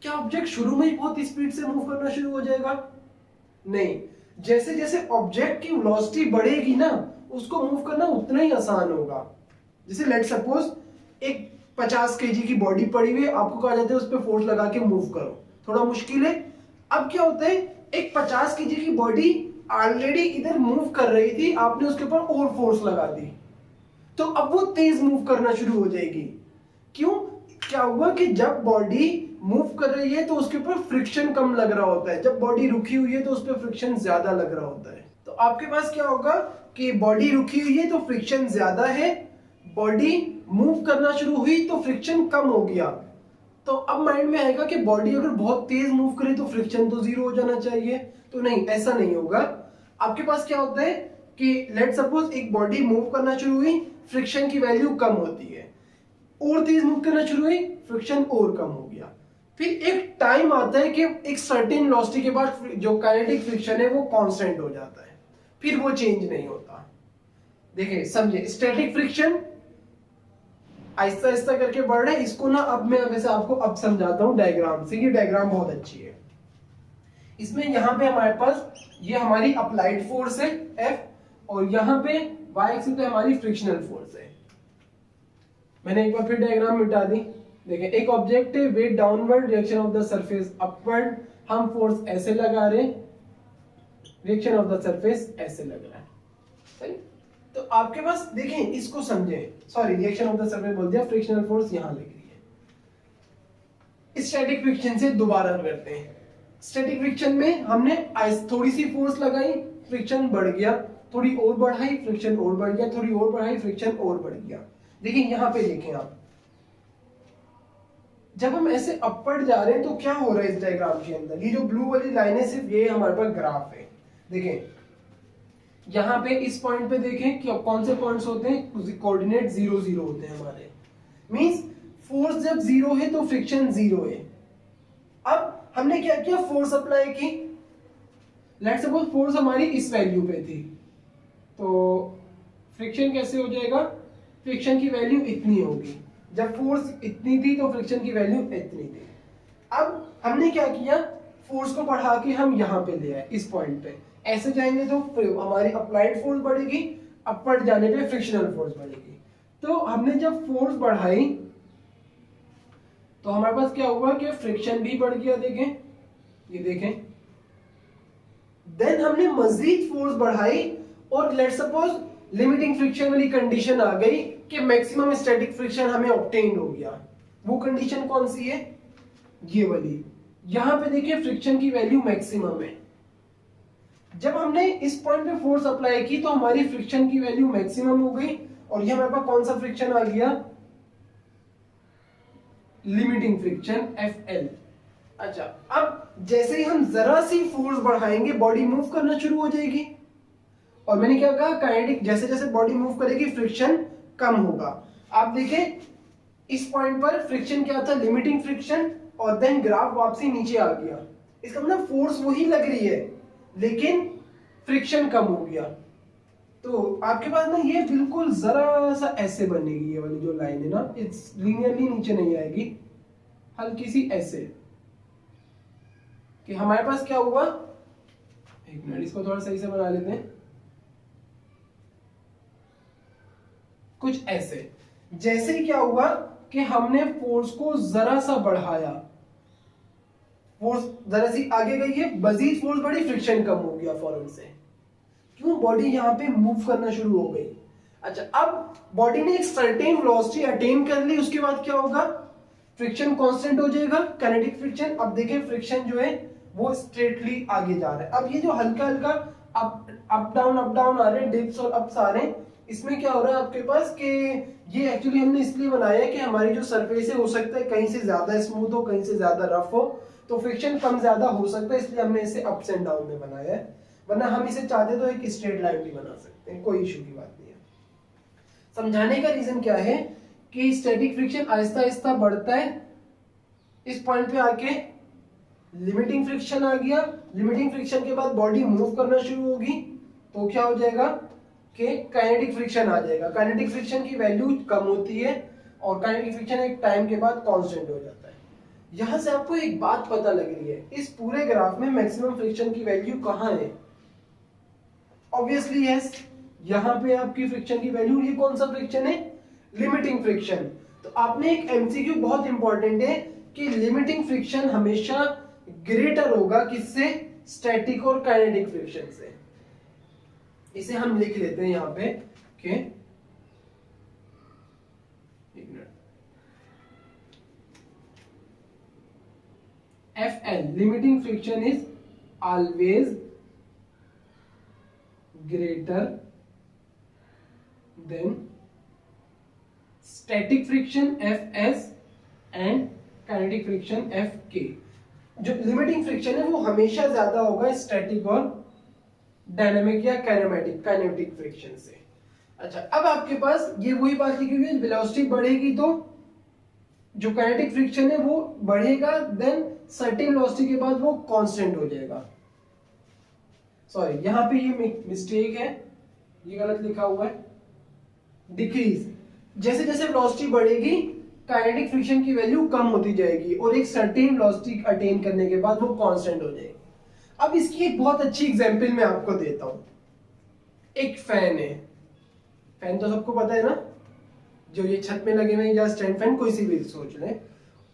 क्या ऑब्जेक्ट शुरू में ही बहुत स्पीड से मूव करना शुरू हो जाएगा, नहीं। जैसे जैसे ऑब्जेक्ट की वेलोसिटी बढ़ेगी ना, उसको मूव करना उतना ही आसान होगा। जैसे लेट सपोज एक 50 केजी की बॉडी पड़ी हुई है, आपको कहा जाता है उस पर फोर्स लगा के मूव करो, थोड़ा मुश्किल है। अब क्या होता है, एक 50 केजी की बॉडी ऑलरेडी इधर मूव कर रही थी, आपने उसके ऊपर और फोर्स लगा दी, तो अब वो तेज मूव करना शुरू हो जाएगी। क्यों, क्या हुआ कि जब बॉडी मूव कर रही है तो उसके ऊपर फ्रिक्शन कम लग रहा होता है, जब बॉडी रुकी हुई है तो उस पर फ्रिक्शन ज्यादा लग रहा होता है। तो आपके पास क्या होगा कि बॉडी रुकी हुई है तो फ्रिक्शन ज्यादा है, बॉडी मूव करना शुरू हुई तो फ्रिक्शन कम हो गया। तो अब माइंड में आएगा कि बॉडी अगर बहुत तेज मूव करे तो फ्रिक्शन तो जीरो हो जाना चाहिए, तो नहीं, ऐसा नहीं होगा। आपके पास क्या होता है कि लेट सपोज एक बॉडी मूव करना शुरू हुई, फ्रिक्शन की वैल्यू कम होती है, और तेज मूव करना शुरू हुई, फ्रिक्शन और कम हो गया। फिर एक टाइम आता है कि एक सर्टेन वेलोसिटी के बाद जो काइनेटिक फ्रिक्शन है वो कांस्टेंट हो जाता है, फिर वो चेंज नहीं होता। देखिए समझे, स्टैटिक फ्रिक्शन आहिस्ता आहिस्ता करके बढ़ रहा है, इसको ना अब मैं वैसे आपको अब समझाता हूं डायग्राम से। ये डायग्राम बहुत अच्छी है। इसमें यहाँ पे हमारे पास ये हमारी अप्लाइड फोर्स है F, और यहाँ पे y एक्सिस पे हमारी फ्रिक्शनल फोर्स है। मैंने एक बार फिर डायग्राम मिटा दी। देखें, एक ऑब्जेक्ट है, weight downward, reaction of the surface upward, हम फोर्स ऐसे लगा रहे, रिएक्शन ऑफ द सरफेस ऐसे लग रहा है। सही। तो आपके पास देखें, इसको समझें, sorry reaction of the surface बोल दिया, फ्रिक्शनल फोर्स यहां लग रही है। स्टैटिक फ्रिक्शन से दोबारा करते हैं। स्टैटिक फ्रिक्शन में हमने थोड़ी सी फोर्स लगाई, फ्रिक्शन बढ़ गया, थोड़ी और बढ़ाई, फ्रिक्शन और बढ़ गया, थोड़ी और बढ़ाई, फ्रिक्शन और बढ़ गया। देखिए यहां पे देखें आप, जब हम ऐसे अपवर्ड जा रहे हैं तो क्या हो रहा है इस डायग्राम के अंदर, ये जो ब्लू वाली लाइन है सिर्फ ये हमारे पास ग्राफ है। देखें यहां पे इस पॉइंट पे देखें कि कौन से पॉइंट्स होते हैं, कोऑर्डिनेट 0 0 होते हैं हमारे, मींस फोर्स जब 0 है तो फ्रिक्शन 0 है। अब हमने क्या किया, फोर्स अप्लाई की, लेट्स सपोज फोर्स हमारी इस वैल्यू पे थी, तो फ्रिक्शन कैसे हो जाएगा, फ्रिक्शन की वैल्यू इतनी होगी, जब फोर्स इतनी थी तो फ्रिक्शन की वैल्यू इतनी थी। अब हमने क्या किया, फोर्स को बढ़ा के हम यहां पे ले आए इस पॉइंट पे, ऐसे जाएंगे तो हमारी अप्लाइड फोर्स बढ़ेगी, अपवर्ड जाने पे फ्रिक्शनल फोर्स बढ़ेगी। तो हमने जब फोर्स बढ़ाई तो हमारे पास क्या हुआ कि फ्रिक्शन भी बढ़ गया, देखें ये देखें। देन हमने मजीद फोर्स बढ़ाई और लेट्स सपोज लिमिटिंग फ्रिक्शन वाली कंडीशन आ गई कि मैक्सिमम स्टैटिक फ्रिक्शन हमें ऑब्टेन हो गया। वो कंडीशन कौन सी है, ये वाली। यहां पे देखिए फ्रिक्शन की वैल्यू मैक्सिमम है। जब हमने इस पॉइंट पे फोर्स अप्लाई की तो हमारी फ्रिक्शन की वैल्यू मैक्सिमम हो गई, और ये हमारे पास कौन सा फ्रिक्शन आ गया, लिमिटिंग फ्रिक्शन FL। अच्छा, अब जैसे ही हम जरा सी फोर्स बढ़ाएंगे बॉडी मूव करना शुरू हो जाएगी, और मैंने क्या कहा, काइनेटिक, जैसे जैसे बॉडी मूव करेगी फ्रिक्शन कम होगा। आप देखें इस पॉइंट पर फ्रिक्शन क्या था, लिमिटिंग फ्रिक्शन, और देन ग्राफ वापसी नीचे आ गया। इसका मतलब फोर्स वही लग रही है लेकिन फ्रिक्शन कम हो गया। तो आपके पास ना ये बिल्कुल जरा सा ऐसे बनेगी, ये वाली जो लाइन है ना, इट्स लीनियरली नीचे नहीं आएगी, हल्की सी ऐसे, कि हमारे पास क्या हुआ, एक मिनट इसको थोड़ा सही से बना लेते हैं, कुछ ऐसे। जैसे क्या हुआ कि हमने फोर्स को जरा सा बढ़ाया, फोर्स जरा सी आगे गई है, मजीद फोर्स बढ़ी, फ्रिक्शन कम हो गया फौरन से, क्यों, बॉडी यहां पे मूव करना शुरू हो गई। अच्छा, अब बॉडी ने एक सर्टेन वेलोसिटी अटेन कर ली, उसके बाद क्या होगा, फ्रिक्शन कांस्टेंट हो जाएगा, काइनेटिक फ्रिक्शन। अब देखिए फ्रिक्शन जो है वो स्ट्रेटली आगे जा रहा है। अब ये जो हल्का हल्का अप डाउन आ रहे हैं, डिप्स और अप्स आ रहे हैं, इसमें क्या हो रहा है आपके पास कि ये एक्चुअली हमने इसलिए बनाया है कि हमारी जो सरफेस है हो सकता है कहीं से ज्यादा स्मूथ हो, कहीं से ज्यादा रफ हो, तो फ्रिक्शन कम ज्यादा हो सकता है, इसलिए हमने इसे अप्स एंड डाउन में बनाया है। वरना हम इसे चाहते तो एक स्ट्रेट लाइन भी बना सकते हैं, कोई इशू की बात नहीं है। समझाने का रीजन क्या है कि स्टैटिक फ्रिक्शन आहिस्ता आहिस्ता बढ़ता है, इस पॉइंट पे आके लिमिटिंग फ्रिक्शन आ गया, लिमिटिंग फ्रिक्शन के बाद बॉडी मूव करना शुरू होगी, तो क्या हो जाएगा कि काइनेटिक फ्रिक्शन आ जाएगा। काइनेटिक फ्रिक्शन की वैल्यू कम होती है और काइनेटिक फ्रिक्शन एक टाइम के बाद कांस्टेंट हो जाता है। यहां से आपको एक बात पता लग रही है, इस पूरे ग्राफ में मैक्सिमम फ्रिक्शन की वैल्यू कहां है, ऑब्वियसली यस, यहां पे आपकी फ्रिक्शन की वैल्यू, ये कौन सा फ्रिक्शन है, लिमिटिंग फ्रिक्शन। तो आपने एक एमसीक्यू बहुत इंपॉर्टेंट है कि लिमिटिंग फ्रिक्शन हमेशा ग्रेटर होगा किससे, स्टैटिक और काइनेटिक फ्रिक्शन से। इसे हम लिख लेते हैं यहां पे कि एक minute, FL limiting friction is always greater than static friction Fs and kinetic friction Fk। जो लिमिटिंग फ्रिक्शन है वो हमेशा ज्यादा होगा स्टैटिक और डायनामिक या काइनेटिक फ्रिक्शन से। अच्छा, अब आपके पास ये वही बात लिखी हुई है, वेलोसिटी बढ़ेगी तो जो काइनेटिक फ्रिक्शन है वो बढ़ेगा, देन सर्टेन वेलोसिटी के बाद वो कांस्टेंट हो जाएगा। सॉरी, यहां पे ये मिस्टेक है, ये गलत लिखा हुआ है, डिक्रीज। जैसे जैसे वेलोसिटी बढ़ेगी काइनेटिक फ्रिक्शन की वैल्यू कम होती जाएगी और एक सर्टेन वेलोसिटी अटेन करने के बाद वो कांस्टेंट हो जाएगी। अब इसकी एक बहुत अच्छी एग्जांपल मैं आपको देता हूं। एक फैन है, फैन तो सबको पता है ना, जो ये छत में लगे हुए हैं या स्टैंड फैन, कोई सी भी सोच लें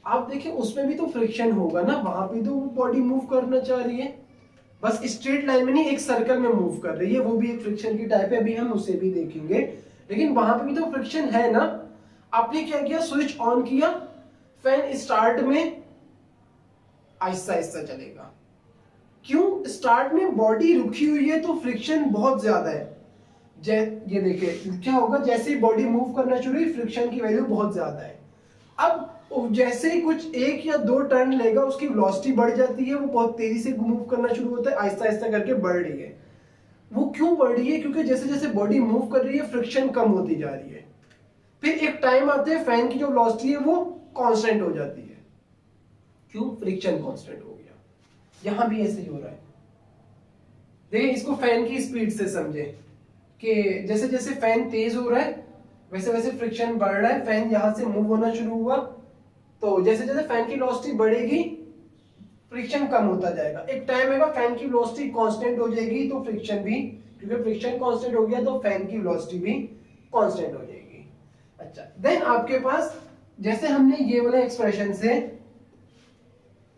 आप, देखिए उसमें भी तो फ्रिक्शन होगा ना, वहां पे तो वो बॉडी मूव करना चाह रही है, बस स्ट्रेट लाइन में नहीं, एक सर्कल में मूव कर रही है, वो भी एक फ्रिक्शन की टाइप है, अभी हम उसे भी देखेंगे। लेकिन वहां पे भी तो फ्रिक्शन है ना। आपने क्या किया, स्विच ऑन किया, फैन स्टार्ट में आहिस्ता आहिस्ता चलेगा। क्यों? स्टार्ट में बॉडी रुकी हुई है तो फ्रिक्शन बहुत ज्यादा है। ये देखिए क्या होगा, जैसे ही बॉडी मूव करना शुरू हुई फ्रिक्शन की वैल्यू बहुत ज्यादा है। अब जैसे ही कुछ 1 या 2 टर्न लेगा उसकी वेलोसिटी बढ़ जाती है, वो बहुत तेजी से मूव करना शुरू होता है, आहिस्ता आहिस्ता करके बढ़ रही है। वो क्यों बढ़ रही है? क्योंकि जैसे जैसे बॉडी मूव कर रही है फ्रिक्शन कम होती जा रही है। फिर एक टाइम आते हैं फैन की जो वेलोसिटी है वो कांस्टेंट हो जाती है। क्यों? फ्रिक्शन कांस्टेंट हो गया। यहां भी ऐसे ही हो रहा है। देखिए इसको फैन की स्पीड से समझे कि जैसे जैसे फैन तेज हो रहा है वैसे वैसे फ्रिक्शन बढ़ रहा है। फैन यहां से मूव होना शुरू हुआ तो जैसे जैसे फैन की वेलोसिटी बढ़ेगी फ्रिक्शन कम होता जाएगा। एक टाइम आएगा फैन की वेलोसिटी कांस्टेंट हो जाएगी तो फ्रिक्शन भी, क्योंकि फ्रिक्शन कांस्टेंट हो गया तो फैन की वेलोसिटी भी कांस्टेंट हो जाएगी। अच्छा, देन आपके पास जैसे हमने ये वाला एक्सप्रेशन से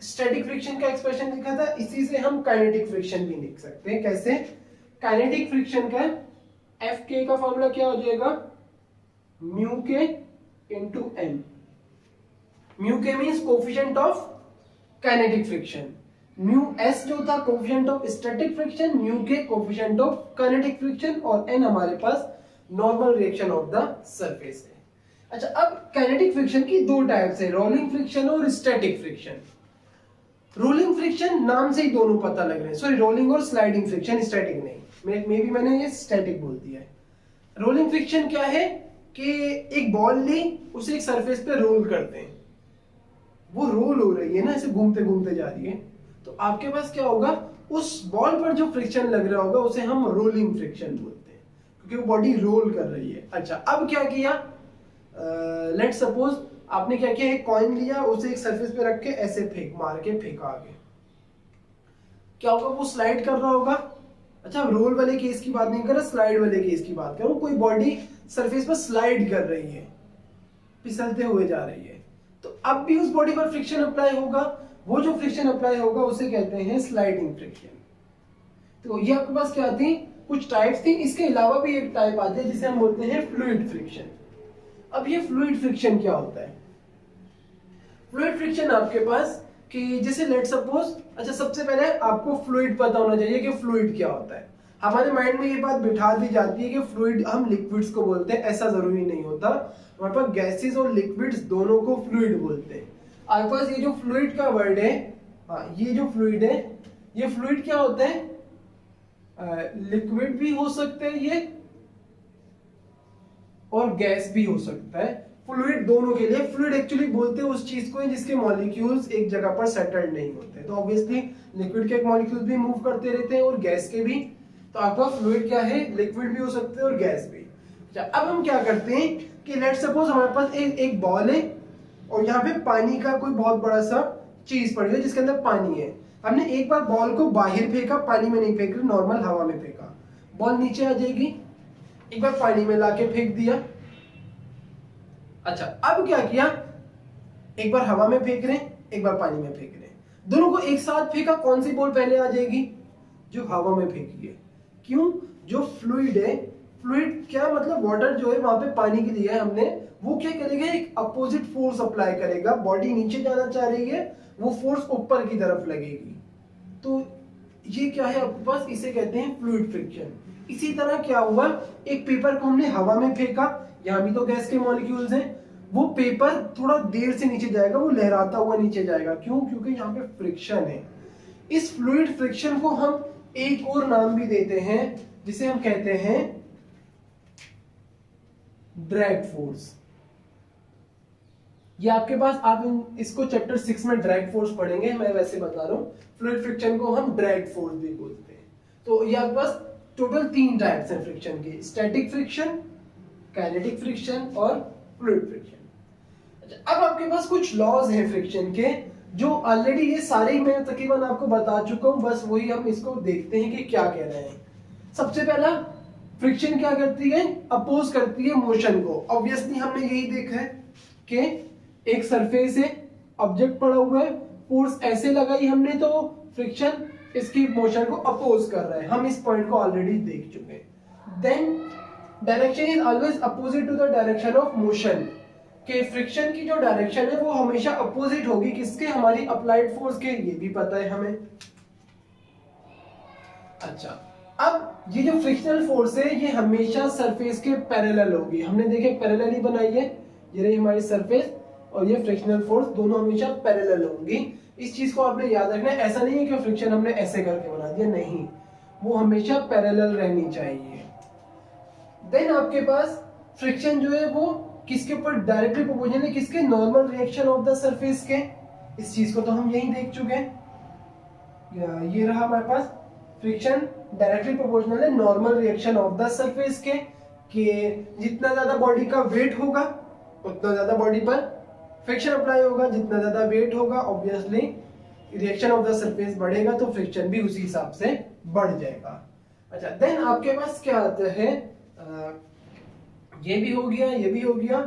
स्टैटिक फ्रिक्शन का एक्सप्रेशन लिखा था, इसी से हम काइनेटिक फ्रिक्शन भी लिख सकते हैं। कैसे? काइनेटिक फ्रिक्शन का एफ के का फॉर्मूला क्या हो जाएगा, mu K into N. Mu K means coefficient of kinetic friction, mu S जो था coefficient of static friction, mu K coefficient of kinetic friction, और एन हमारे पास normal reaction of the surface है। अच्छा, अब काइनेटिक फ्रिक्शन की 2 टाइप्स है, रोलिंग फ्रिक्शन और स्टैटिक फ्रिक्शन। रोलिंग फ्रिक्शन नाम से ही दोनों पता लग रहे हैं, सॉरी रोलिंग और स्लाइडिंग फ्रिक्शन, स्टैटिक नहीं, मे बी मैंने ये स्टैटिक बोल दिया है। रोलिंग फ्रिक्शन क्या है कि एक बॉल ली, उसे एक सरफेस पे रोल करते हैं, वो रोल हो रही है ना, ऐसे घूमते घूमते जा रही है, तो आपके पास क्या होगा, उस बॉल पर जो फ्रिक्शन लग रहा होगा उसे हम रोलिंग फ्रिक्शन बोलते हैं, क्योंकि वो बॉडी रोल कर रही है। अच्छा, अब क्या किया, लेट सपोज आपने क्या किया, एक कॉइन लिया, उसे एक सरफेस पे रख के ऐसे फेंक मार के फेंका आगे, क्या होगा, वो स्लाइड कर रहा होगा। अच्छा, रोल वाले केस की बात नहीं कर रहा, स्लाइड वाले केस की बात कर रहा हूं। कोई बॉडी सरफेस पर स्लाइड कर रही है, फिसलते हुए जा रही है, तो अब भी उस बॉडी पर फ्रिक्शन अप्लाई होगा। वो जो फ्रिक्शन अप्लाई होगा उसे कहते हैं स्लाइडिंग फ्रिक्शन। तो ये आपके पास क्या थी, कुछ टाइप्स थी। इसके अलावा भी एक टाइप आती है जिसे हम बोलते हैं फ्लूइड फ्रिक्शन। अब ये फ्लूइड फ्रिक्शन क्या होता है? फ्लूइड फ्रिक्शन आपके पास कि जैसे लेट सपोज, अच्छा सबसे पहले आपको फ्लूइड पता होना चाहिए कि फ्लूइड क्या होता है। हमारे माइंड में ये बात बिठा दी जाती है कि फ्लूइड हम लिक्विड्स को बोलते हैं, ऐसा जरूरी नहीं होता। हमारे पास गैसेस और लिक्विड्स दोनों को फ्लूइड बोलते हैं। आपके पास ये जो फ्लूइड का वर्ड है, हाँ ये जो फ्लूइड है, ये फ्लूइड क्या होता है, लिक्विड भी हो सकते हैं ये और गैस भी हो सकता है। फ्लूइड दोनों के लिए, फ्लूइड एक्चुअली बोलते हैं उस चीज को जिसके मॉलिक्यूल्स एक जगह पर सेटल्ड नहीं होते। तो ऑब्वियसली लिक्विड के मॉलिक्यूल्स भी मूव करते रहते हैं और गैस के भी। तो आपका फ्लूइड क्या है, लिक्विड भी हो सकते हैं और गैस भी। अच्छा, अब हम क्या करते हैं कि लेट सपोज हमारे पास एक बॉल है और यहाँ पे पानी का कोई बहुत बड़ा सा चीज पड़ी है जिसके अंदर पानी है। हमने एक बार बॉल को बाहर फेंका, पानी में नहीं फेंक रहे, नॉर्मल हवा में फेंका, बॉल नीचे आ जाएगी। एक बार पानी में लाके फेंक दिया। अच्छा, अब क्या किया, एक बार हवा में फेंक रहे, एक बार पानी में फेंक रहे, दोनों को एक साथ फेंका, कौन सी बॉल पहले आ जाएगी, जो हवा में फेंकी है। क्यों? जो फ्लूइड है, फ्लूइड क्या मतलब वाटर जो है वहां पे पानी के लिए हमने, वो क्या करेगा, एक अपोजिट फोर्स अप्लाई करेगा। बॉडी नीचे जाना चाह रही है, वो फोर्स ऊपर की तरफ लगेगी। तो ये क्या है आपके पास, इसे कहते हैं फ्लूइड फ्रिक्शन। इसी तरह क्या हुआ, एक पेपर को हमने हवा में फेंका, यहाँ भी तो गैस के मॉलिक्यूल्स हैं, वो पेपर थोड़ा देर से नीचे जाएगा, वो लहराता हुआ नीचे जाएगा। क्यों? क्योंकि यहाँ पे फ्रिक्शन है। इस फ्लूइड फ्रिक्शन को हम एक और नाम भी देते हैं जिसे हम कहते हैं ड्रैग फोर्स। ये आपके पास, आप इसको चैप्टर 6 में ड्रैग फोर्स पढ़ेंगे, मैं वैसे बता रहा हूं। फ्लूइड फ्रिक्शन को हम ड्रैग फोर्स भी बोलते हैं। तो ये आपके पास टोटल 3 टाइप्स हैं फ्रिक्शन की, स्टैटिक फ्रिक्शन, काइनेटिक फ्रिक्शन और फ्लूइड फ्रिक्शन। अच्छा, अब आपके पास कुछ लॉज हैं फ्रिक्शन के, जो ऑलरेडी ये सारे ही मैं तकरीबन आपको बता चुका हूं, बस वही हम इसको देखते हैं कि क्या कह रहे हैं। सबसे पहला, फ्रिक्शन क्या करती है, अपोज करती है मोशन को। ऑब्वियसली हमने यही देखा है कि एक सरफेस है, ऑब्जेक्ट पड़ा हुआ है, फोर्स ऐसे लगाई हमने तो फ्रिक्शन इसकी मोशन को अपोज कर रहा है, हम इस पॉइंट को ऑलरेडी देख चुके हैं। Then direction is always opposite to the direction of motion, कि फ्रिक्शन की जो डायरेक्शन है वो हमेशा अपोजिट होगी किसके, हमारी अप्लाइड फोर्स के, ये भी पता है हमें। अच्छा, अब ये जो फ्रिक्शनल फोर्स है ये हमेशा सरफेस के पैरेलल होगी, हमने देखे पैरेलल ही बनाई है, ये रही हमारी सरफेस और ये फ्रिक्शनल फोर्स दोनों हमेशा पैरेलल होंगी। इस चीज को आपने याद रखना है, ऐसा नहीं है कि फ्रिक्शन हमने ऐसे करके बना दिया, नहीं, वो हमेशा पैरेलल रहनी चाहिए। देन आपके पास फ्रिक्शन जो है वो किसके ऊपर डायरेक्टली प्रोपोर्शनल है, किसके, normal reaction of the surface के। इस चीज को तो हम यही देख चुके हैं, ये रहा हमारे पास फ्रिक्शन डायरेक्टली प्रोपोर्शनल है normal reaction of the surface के, कि जितना ज्यादा बॉडी का वेट होगा उतना ज्यादा बॉडी पर फ्रिक्शन अप्लाई होगा, जितना ज्यादा वेट होगा obviously reaction of the surface बढ़ेगा तो फ्रिक्शन भी उसी हिसाब से बढ़ जाएगा। अच्छा, देन आपके पास क्या आता है, ये भी हो गया, ये भी हो गया।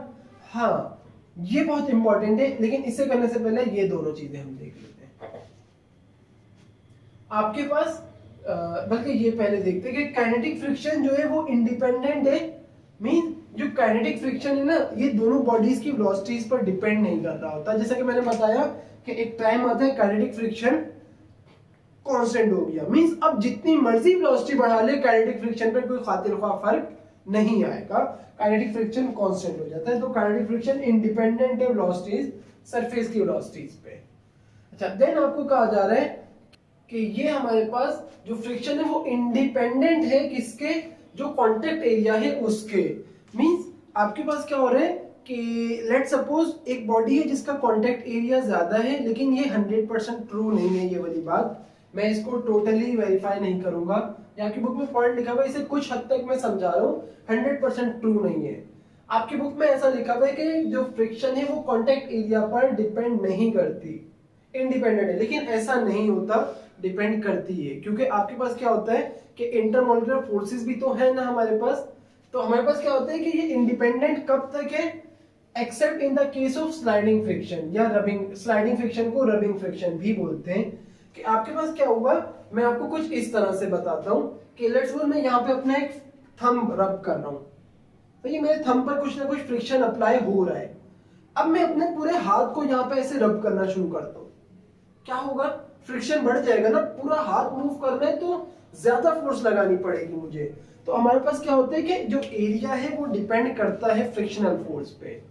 हाँ, ये बहुत इंपॉर्टेंट है, लेकिन इससे करने से पहले ये दोनों चीजें हम देख लेते हैं। आपके पास बल्कि ये पहले देखते हैं कि काइनेटिक फ्रिक्शन जो है वो इंडिपेंडेंट है, मीन जो काइनेटिक फ्रिक्शन है ना ये दोनों बॉडीज की वेलोसिटीज पर डिपेंड नहीं कर रहा होता। जैसा कि मैंने बताया कि एक टाइम आता है काइनेटिक फ्रिक्शन कांस्टेंट हो गया, मींस अब जितनी मर्जी वेलोसिटी बढ़ा ले काइनेटिक फ्रिक्शन पे कोई खातिर ख्वाह फर्क नहीं आएगा, काइनेटिक फ्रिक्शन कांस्टेंट हो जाता है। तो काइनेटिक फ्रिक्शन इंडिपेंडेंट है वेलोसिटीज, सरफेस की वेलोसिटीज पे। अच्छा, देन आपको कहा जा रहा है कि ये हमारे पास जो फ्रिक्शन है वो इंडिपेंडेंट है किसके, जो कांटेक्ट एरिया है उसके। मींस आपके पास क्या हो रहा है कि लेट सपोज एक बॉडी है जिसका कांटेक्ट एरिया ज्यादा है, लेकिन ये 100% ट्रू नहीं है, ये वाली बात मैं इसको टोटली वेरीफाई नहीं करूंगा, यहाँ की बुक में पॉइंट लिखा हुआ है, इसे कुछ हद तक मैं समझा रहा हूँ, 100% ट्रू नहीं है। आपकी बुक में ऐसा लिखा हुआ है कि जो फ्रिक्शन है वो कांटेक्ट एरिया पर डिपेंड नहीं करती, इंडिपेंडेंट है, लेकिन ऐसा नहीं होता, डिपेंड करती है। क्योंकि आपके पास क्या होता है कि इंटरमोलिकुलर फोर्सेस भी तो है ना हमारे पास, तो हमारे पास क्या होता है कि ये इंडिपेंडेंट कब तक है, accept in the case of sliding friction या रबिंग, स्लाइडिंग फ्रिक्शन को रबिंग फ्रिक्शन भी बोलते हैं। कि आपके पास क्या हुआ, मैं आपको कुछ इस तरह से बताता हूं कि लेट्स सपोज मैं यहाँ पे अपना एक थंब रब कर रहा हूं, तो ये मेरे थंब पर कुछ ना कुछ फ्रिक्शन अप्लाई हो रहा है। अब मैं अपने पूरे हाथ को यहाँ पे ऐसे रब करना शुरू करता हूँ, क्या होगा, फ्रिक्शन बढ़ जाएगा ना, पूरा हाथ मूव करना है तो ज्यादा फोर्स लगानी पड़ेगी मुझे। तो हमारे पास क्या होता है कि जो एरिया है वो डिपेंड करता है फ्रिक्शनल फोर्स पे।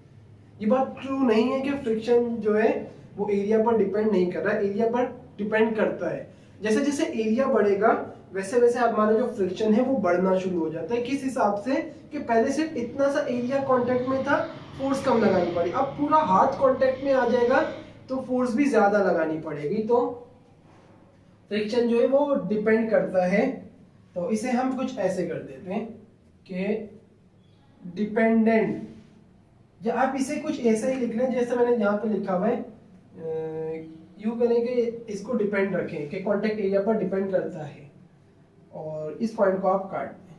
ये बात ट्रू नहीं है कि फ्रिक्शन जो है वो एरिया पर डिपेंड नहीं कर रहा है, एरिया पर डिपेंड करता है। जैसे जैसे एरिया बढ़ेगा वैसे वैसे हमारा जो फ्रिक्शन है वो बढ़ना शुरू हो जाता है। किस हिसाब से, कि पहले सिर्फ इतना सा एरिया कांटेक्ट में था, फोर्स कम लगानी पड़ी, अब पूरा हाथ कांटेक्ट में आ जाएगा तो फोर्स भी ज्यादा लगानी पड़ेगी। तो फ्रिक्शन जो है वो डिपेंड करता है। तो इसे हम कुछ ऐसे कर देते हैं कि डिपेंडेंट, या आप इसे कुछ ऐसा ही लिख लें जैसे मैंने यहाँ पे लिखा हुआ है, यूं करें कि इसको डिपेंड रखें कि कांटेक्ट एरिया पर डिपेंड करता है, और इस पॉइंट को आप काट दें।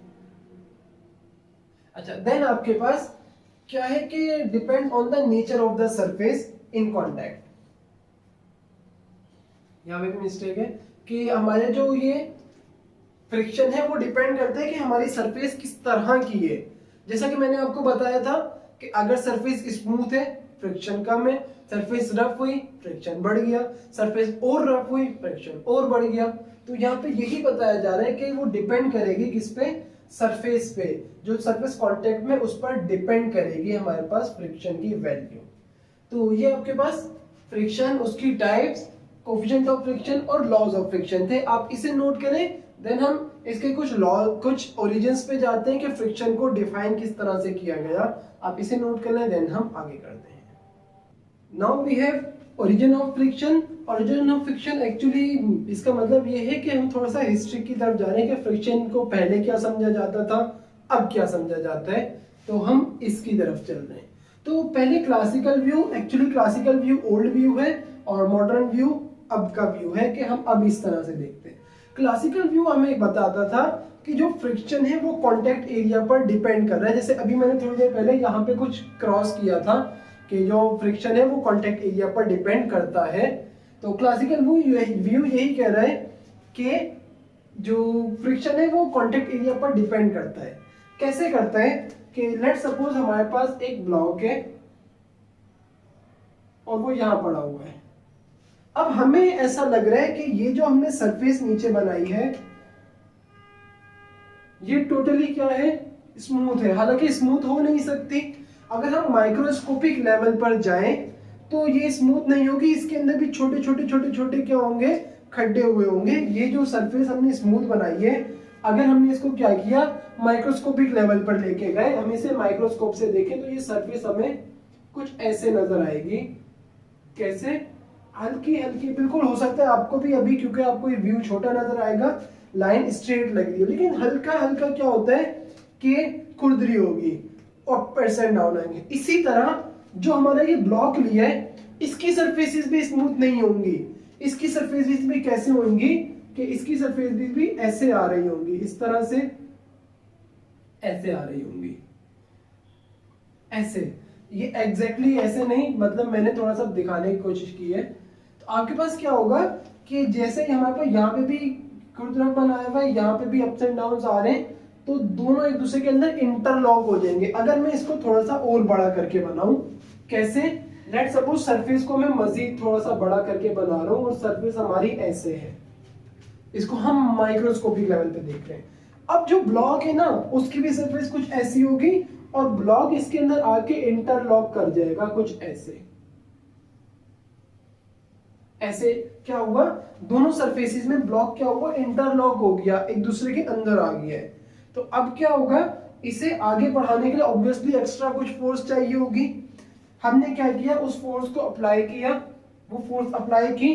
अच्छा, देन आपके पास क्या है कि depend on the nature of the surface in contact. यहाँ पे भी मिस्टेक है कि हमारे जो ये फ्रिक्शन है वो डिपेंड करता है कि हमारी सरफेस किस तरह की है। जैसा कि मैंने आपको बताया था कि अगर सरफेस स्मूथ है फ्रिक्शन कम है, सरफेस रफ हुई फ्रिक्शन बढ़ गया, सरफेस और रफ हुई फ्रिक्शन और बढ़ गया। तो यहाँ पे यही बताया जा रहा है कि वो डिपेंड करेगी किस पे, सरफेस पे, जो सरफेस कांटेक्ट में उस पर डिपेंड करेगी हमारे पास फ्रिक्शन की वैल्यू। तो ये आपके पास फ्रिक्शन, उसकी टाइप्स, कोएफिशिएंट ऑफ फ्रिक्शन और लॉज ऑफ फ्रिक्शन थे, आप इसे नोट करें। देन हम इसके कुछ लॉ, कुछ ओरिजिन्स पे जाते हैं कि फ्रिक्शन को डिफाइन किस तरह से किया गया, आप इसे नोट कर लें, देन हम आगे करते हैं। Now we have origin of friction. Origin of friction actually इसका मतलब ये है कि हम थोड़ा सा हिस्ट्री की तरफ जा रहे हैं कि फ्रिक्शन को पहले क्या समझा जाता था, अब क्या समझा जाता है, तो हम इसकी तरफ चल रहे हैं। तो पहले classical view, actually classical view old view है और मॉडर्न व्यू अब का व्यू है कि हम अब इस तरह से देखते हैं। क्लासिकल व्यू हमें बताता था कि जो फ्रिक्शन है वो कांटेक्ट एरिया पर डिपेंड कर रहा है। जैसे अभी मैंने थोड़ी देर पहले यहाँ पे कुछ क्रॉस किया था कि जो फ्रिक्शन है वो कांटेक्ट एरिया पर डिपेंड करता है। तो क्लासिकल व्यू यही कह रहा है कि जो फ्रिक्शन है वो कांटेक्ट एरिया पर डिपेंड करता है। कैसे करता है कि लेट सपोज हमारे पास एक ब्लॉक है और वो यहां पड़ा हुआ है। अब हमें ऐसा लग रहा है कि ये जो हमने सरफेस नीचे बनाई है ये टोटली क्या है, स्मूथ है। हालांकि स्मूथ हो नहीं सकती, अगर हम माइक्रोस्कोपिक लेवल पर जाएं तो ये स्मूथ नहीं होगी, इसके अंदर भी छोटे छोटे छोटे छोटे क्या होंगे, खड्डे हुए होंगे। ये जो सरफेस हमने स्मूथ बनाई है, अगर हमने इसको क्या किया, माइक्रोस्कोपिक लेवल पर लेके गए, हम इसे माइक्रोस्कोप से देखें तो ये सरफेस हमें कुछ ऐसे नजर आएगी। कैसे, हल्की हल्की, बिल्कुल हो सकता है आपको भी अभी, क्योंकि आपको ये व्यू छोटा नजर आएगा, लाइन स्ट्रेट लग रही है, लेकिन हल्का हल्का क्या होता है कि खुरदरी होगी, अप एंड डाउन आएंगे। इसी तरह जो हमारा ये ब्लॉक लिया है इसकी सरफेसेस भी स्मूथ नहीं होंगी। इसकी सरफेसेस भी कैसे होंगी कि इसकी सरफेस भी ऐसे आ रही होंगी, इस तरह से ऐसे आ रही होंगी, ऐसे। ये एग्जैक्टली ऐसे नहीं, मतलब मैंने थोड़ा सा दिखाने की कोशिश की है। तो आपके पास क्या होगा कि जैसे हमारे पास यहाँ पे भी खुरदरापन बनाया हुआ है, यहाँ पे भी अप्स एंड डाउन्स आ रहे हैं, तो दोनों एक दूसरे के अंदर इंटरलॉक हो जाएंगे। अगर मैं इसको थोड़ा सा और बड़ा करके बनाऊं, कैसे, लेट सपोज सरफेस को मैं मजीद थोड़ा सा बड़ा करके बना रहा हूं और सरफेस हमारी ऐसे है, इसको हम माइक्रोस्कोपिक लेवल पे देख रहे हैं। अब जो ब्लॉक है ना उसकी भी सरफेस कुछ ऐसी होगी और ब्लॉक इसके अंदर आके इंटरलॉक कर जाएगा कुछ ऐसे। ऐसे क्या हुआ, दोनों सरफेसेस में ब्लॉक क्या हुआ, इंटरलॉक हो गया, एक दूसरे के अंदर आ गया है। तो अब क्या होगा, इसे आगे बढ़ाने के लिए ऑब्वियसली एक्स्ट्रा कुछ फोर्स चाहिए होगी। हमने क्या किया, उस फोर्स को अप्लाई किया, वो फोर्स अप्लाई की,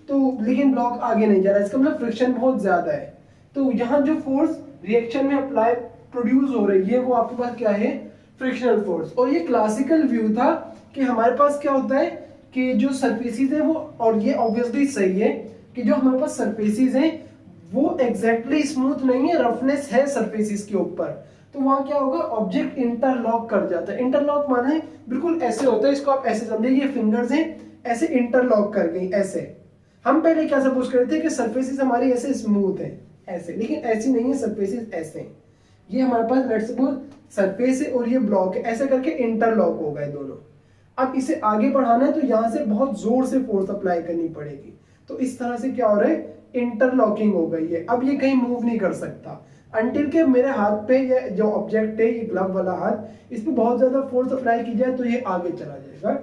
तो लेकिन ब्लॉक आगे नहीं जा रहा, इसका मतलब फ्रिक्शन बहुत ज्यादा है। तो यहाँ जो फोर्स रिएक्शन में अप्लाई प्रोड्यूस हो रही है वो आपके पास क्या है, फ्रिक्शनल फोर्स। और ये क्लासिकल व्यू था कि हमारे पास क्या होता है कि जो सरफेसेस है वो, और ये ऑब्वियसली सही है कि जो हमारे पास सरफेसेस हैं वो एग्जैक्टली स्मूथ नहीं है, रफनेस है सरफेसेस के ऊपर। तो वहां क्या होगा, ऑब्जेक्ट इंटरलॉक कर जाता है। इंटरलॉक माना है बिल्कुल ऐसे होता है, इसको आप ऐसे समझिए, ये फिंगर्स हैं ऐसे इंटरलॉक कर गई ऐसे। हम पहले क्या सपोज करते थे कि सरफेसेस हमारी ऐसे स्मूथ है ऐसे, लेकिन ऐसी नहीं है, सरफेसेस ऐसे। ये हमारे पास लेट्स सपोज सरफेस है और ये ब्लॉक है, ऐसे करके इंटरलॉक हो गए दोनों। अब इसे आगे बढ़ाना है तो यहां से बहुत जोर से फोर्स अप्लाई करनी पड़ेगी। तो इस तरह से क्या हो रहा है, इंटरलॉकिंग हो गई है। अब ये कहीं मूव नहीं कर सकता अंटिल के मेरे हाथ पे ये जो ऑब्जेक्ट है, ये ग्लव वाला हाथ, इस पे बहुत ज्यादा फोर्स अप्लाई की जाए तो ये आगे चला जाएगा।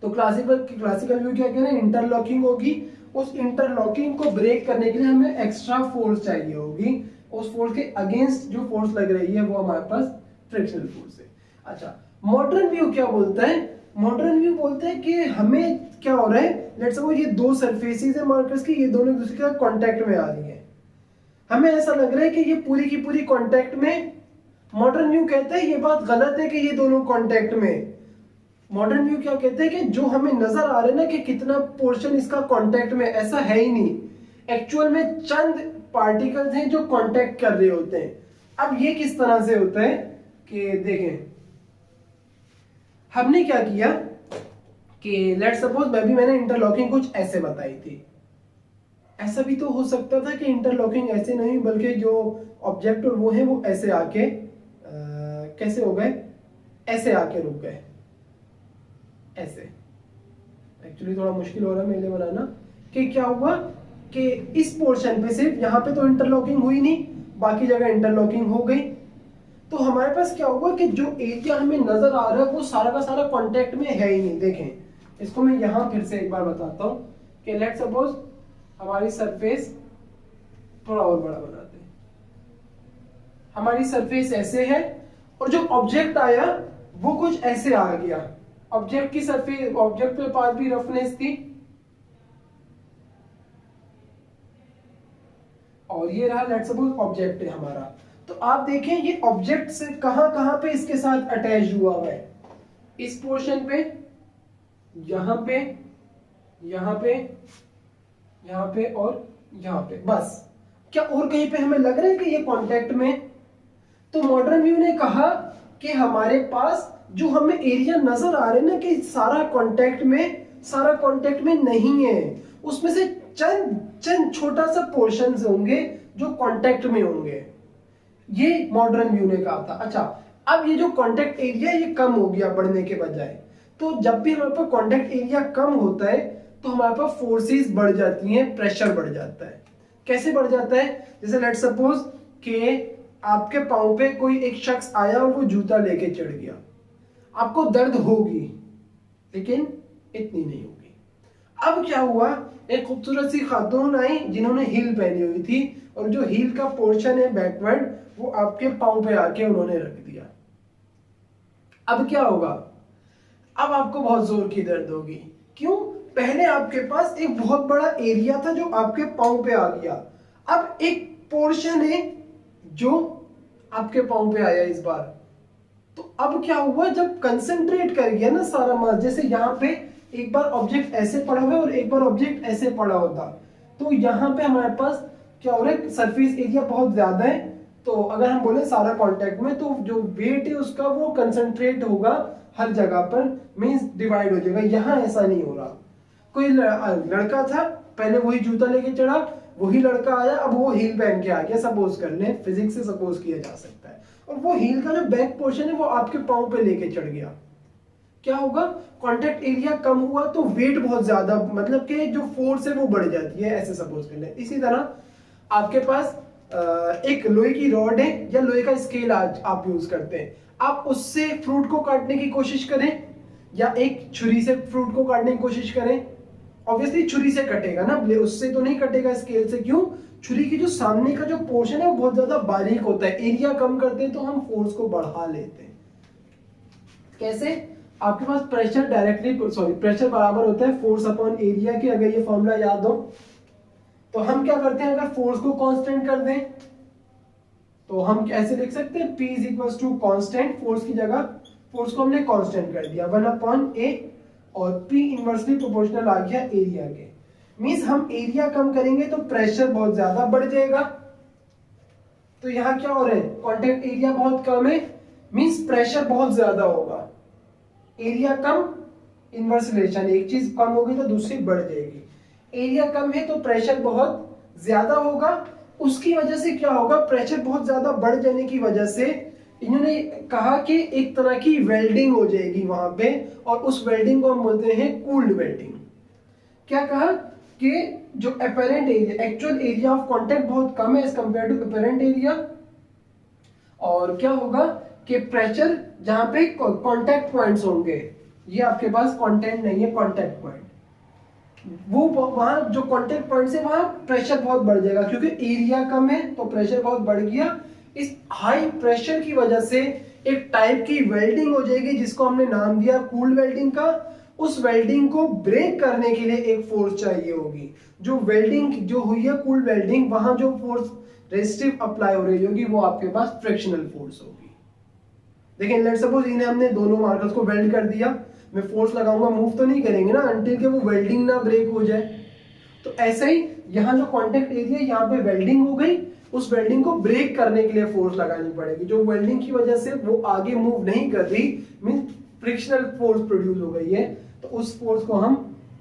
तो क्लासिकल व्यू क्या कह रहे हैं, इंटरलॉकिंग होगी। उस इंटरलॉकिंग को ब्रेक करने के लिए हमें एक्स्ट्रा फोर्स चाहिए होगी। उस फोर्स के अगेंस्ट जो फोर्स लग रही है वो हमारे पास फ्रिक्शनल फोर्स है। अच्छा, मॉडर्न व्यू क्या बोलता है, मॉडर्न व्यू बोलता है कि हमें क्या हो रहा है, लेट्स सपोज ये दो सरफेसेस है मार्कर्स की, ये दोनों एक दूसरे के साथ कांटेक्ट में आ रही है। हमें ऐसा लग रहा है कि ये पूरी की पूरी कांटेक्ट में। मॉडर्न व्यू कहता है ये बात गलत है कि ये दोनों कांटेक्ट में। मॉडर्न व्यू क्या कहते हैं कि जो हमें नजर आ रहा है ना कि कितना पोर्शन इसका कांटेक्ट में, ऐसा है ही नहीं। एक्चुअल में चंद पार्टिकल्स हैं जो कांटेक्ट कर रहे होते हैं। अब ये किस तरह से होता है कि देखें, हमने क्या किया कि लेट्स सपोज मैंने इंटरलॉकिंग कुछ ऐसे बताई थी। ऐसा भी तो हो सकता था कि इंटरलॉकिंग ऐसे नहीं बल्कि जो ऑब्जेक्ट और वो है वो ऐसे आके कैसे हो गए, ऐसे आके रुक गए ऐसे। एक्चुअली थोड़ा मुश्किल हो रहा है मेरे लिए बनाना कि क्या हुआ कि इस पोर्शन पे सिर्फ यहाँ पे तो इंटरलॉकिंग हुई नहीं, बाकी जगह इंटरलॉकिंग हो गई। तो हमारे पास क्या हुआ कि जो एरिया हमें नजर आ रहा है वो सारा का सारा कांटेक्ट में है ही नहीं। देखें, इसको मैं यहां फिर से एक बार बताता हूं कि लेट सपोज हमारी सरफेस थोड़ा और बड़ा बनाते हैं। हमारी सरफेस ऐसे है और जो ऑब्जेक्ट आया वो कुछ ऐसे आ गया। ऑब्जेक्ट की सरफेस, ऑब्जेक्ट के पास भी रफनेस थी और ये रहा लेट्स सपोज ऑब्जेक्ट है हमारा। तो आप देखें ये ऑब्जेक्ट से कहां पे इसके साथ अटैच हुआ है, इस पोर्शन पे, यहां पे, यहां पे, यहां पे और यहां पे, बस। क्या और कहीं पे हमें लग रहा है कि ये कांटेक्ट में? तो मॉडर्न व्यू ने कहा कि हमारे पास जो हमें एरिया नजर आ रहे हैं ना कि सारा कांटेक्ट में, सारा कांटेक्ट में नहीं है, उसमें से चंद चंद छोटा सा पोर्शन होंगे जो कांटेक्ट में होंगे। ये मॉडर्न व्यू ने कहा था। अच्छा, अब ये जो कांटेक्ट एरिया ये कम हो गया बढ़ने के बजाय, तो जब भी हमारे पास कांटेक्ट एरिया कम होता है तो हमारे पास फोर्सेस बढ़ जाती हैं, प्रेशर बढ़ जाता है। कैसे बढ़ जाता है? जैसे लेट्स सपोज कि आपके पांव पे कोई एक शख्स आया और वो जूता लेके चढ़ गया, आपको दर्द होगी लेकिन इतनी नहीं होगी। अब क्या हुआ, एक खूबसूरत सी खातून आई जिन्होंने हील पहनी हुई थी और जो हील का पोर्शन है बैकवर्ड वो आपके पांव पे आके उन्होंने रख दिया। अब क्या होगा? अब आपको बहुत जोर की दर्द होगी। क्यों? पहले आपके पास एक बहुत बड़ा एरिया था जो आपके पांव पे आ गया, अब एक पोर्शन है जो आपके पांव पे आया इस बार। तो अब क्या हुआ, जब कंसंट्रेट कर गया ना सारा मास, जैसे यहाँ पे एक बार ऑब्जेक्ट ऐसे पड़ा हुआ है और एक बार ऑब्जेक्ट ऐसे पड़ा होता, तो यहाँ पे हमारे पास क्या हो रहा है, सरफेस एरिया बहुत ज्यादा है। तो अगर हम बोले सारा कांटेक्ट में, तो जो वेट है उसका वो कंसंट्रेट होगा हर जगह पर, मींस डिवाइड हो जाएगा। यहाँ ऐसा नहीं हो रहा। कोई लड़का था, पहले वही जूता लेके चढ़ा, वही लड़का आया, अब वो हील पहन के आ गया, सपोज कर ले, फिजिक्स से सपोज किया जा सकता है, और वो हील का जो बैक पोर्शन है वो आपके पांव पे लेके चढ़ गया। क्या होगा? कांटेक्ट एरिया कम हुआ तो वेट बहुत ज्यादा, मतलब कि जो फोर्स है वो बढ़ जाती है, ऐसे सपोज कर ले। इसी तरह आपके पास एक लोहे की रॉड है या लोहे का स्केल आज आप यूज करते हैं, आप उससे फ्रूट को काटने की कोशिश करें या एक छुरी से फ्रूट को काटने की कोशिश करें, ऑब्वियसली छुरी से कटेगा ना, उससे तो नहीं कटेगा स्केल से। क्यों? छुरी की जो सामने का जो पोर्शन है वो बहुत ज्यादा बारीक होता है, एरिया कम करते हैं तो हम फोर्स को बढ़ा लेते हैं। कैसे? आपके पास प्रेशर डायरेक्टली, सॉरी, प्रेशर बराबर होता है फोर्स अपॉन एरिया के। अगर ये फॉर्मूला याद हो तो हम क्या करते हैं, अगर फोर्स को कांस्टेंट कर दें तो हम ऐसे लिख सकते हैं, P is equal to constant, force की जगह फोर्स को हमने कांस्टेंट कर दिया 1/A, और P इनवर्सली प्रोपोर्शनल आ गया एरिया के। मींस हम एरिया कम करेंगे तो प्रेशर बहुत ज्यादा बढ़ जाएगा। तो यहाँ क्या हो रहा है, कांटेक्ट एरिया बहुत कम है, मींस प्रेशर बहुत ज्यादा होगा। एरिया कम, इनवर्स रिलेशन, एक चीज कम होगी तो दूसरी बढ़ जाएगी। एरिया कम है तो प्रेशर बहुत ज्यादा होगा, उसकी वजह से क्या होगा, प्रेशर बहुत ज्यादा बढ़ जाने की वजह से इन्होंने कहा कि एक तरह की वेल्डिंग हो जाएगी वहां पे, और उस वेल्डिंग को हम बोलते हैं कूल्ड वेल्डिंग। क्या कहा कि जो apparent area, actual area of contact बहुत कम है as compare to apparent area, और क्या होगा कि प्रेशर जहां पे कांटेक्ट पॉइंट्स होंगे, ये आपके पास कांटेक्ट नहीं है, कांटेक्ट पॉइंट, वो वहां जो कांटेक्ट पॉइंट है वहां प्रेशर बहुत बढ़ जाएगा, क्योंकि एरिया कम है तो प्रेशर बहुत बढ़ गया। इस हाई प्रेशर की वजह से एक टाइप की वेल्डिंग हो जाएगी जिसको हमने नाम दिया कूल्ड वेल्डिंग का। उस वेल्डिंग को ब्रेक करने के लिए एक फोर्स चाहिए होगी। जो वेल्डिंग जो हुई है कूल्ड वेल्डिंग, वहां जो फोर्स रेजिस्टिव अप्लाई हो रही होगी वो आपके पास फ्रिक्शनल फोर्स होगी। देखिए लेट्स सपोज इन्हें हमने दोनों मार्कर्स को वेल्ड कर दिया, मैं फोर्स लगाऊंगा, मूव तो नहीं करेंगे ना अंटिल के वो वेल्डिंग ना ब्रेक हो जाए। तो ऐसे ही यहाँ जो कांटेक्ट एरिया यहाँ पे वेल्डिंग हो गई, उस वेल्डिंग को ब्रेक करने के लिए फोर्स लगानी पड़ेगी। जो वेल्डिंग की वजह से वो आगे मूव नहीं कर रही, मीन फ्रिक्शनल फोर्स प्रोड्यूस हो गई है, तो उस फोर्स को हम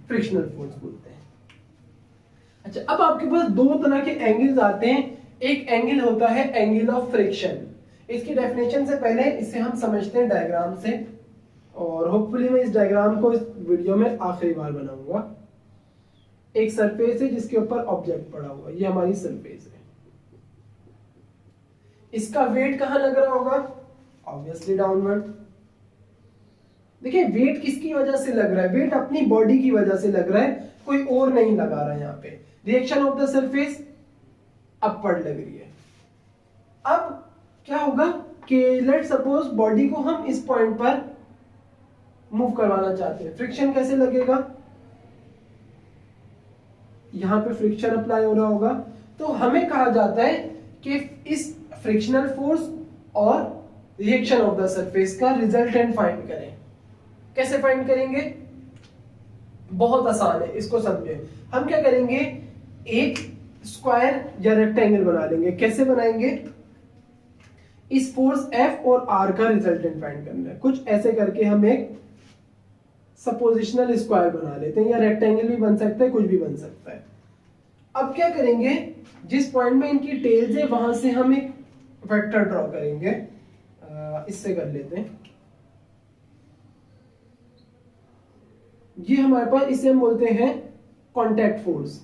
फ्रिक्शनल फोर्स बोलते हैं। अच्छा, अब आपके पास दो तरह के एंगल्स आते हैं। एक एंगल होता है एंगल ऑफ फ्रिक्शन। इसकी डेफिनेशन से पहले इसे हम समझते हैं डायग्राम से, और होपफुली मैं इस डायग्राम को इस वीडियो में आखिरी बार बनाऊंगा। एक सरफेस है जिसके ऊपर ऑब्जेक्ट पड़ा हुआ, ये हमारी सरफेस है। इसका वेट कहां लग रहा होगा? Obviously downward. देखिए वेट किसकी वजह से लग रहा है? वेट अपनी बॉडी की वजह से लग रहा है, कोई और नहीं लगा रहा है। यहाँ पे reaction of the surface upward लग रही है। अब क्या होगा कि लेट सपोज बॉडी को हम इस पॉइंट पर मूव करवाना चाहते हैं, फ्रिक्शन कैसे लगेगा? यहां पे फ्रिक्शन अप्लाई हो रहा होगा, तो हमें कहा जाता है कि इस फ्रिक्शनल फोर्स और रिएक्शन ऑफ द सरफेस का रिजल्टेंट फाइंड करें। कैसे फाइंड करेंगे? बहुत आसान है, इसको समझे। हम क्या करेंगे, एक स्क्वायर या रेक्टेंगल बना लेंगे। कैसे बनाएंगे? इस फोर्स F और R का रिजल्टेंट फाइंड करना है। कुछ ऐसे करके हम एक सपोजिशनल स्क्वायर बना लेते हैं, या रेक्टेंगल भी बन सकता है, कुछ भी बन सकता है। अब क्या करेंगे, जिस पॉइंट में इनकी टेल्स है वहां से हम एक वेक्टर ड्रॉ करेंगे। इससे कर लेते हैं, ये हमारे पास, इसे हम बोलते हैं कांटेक्ट फोर्स।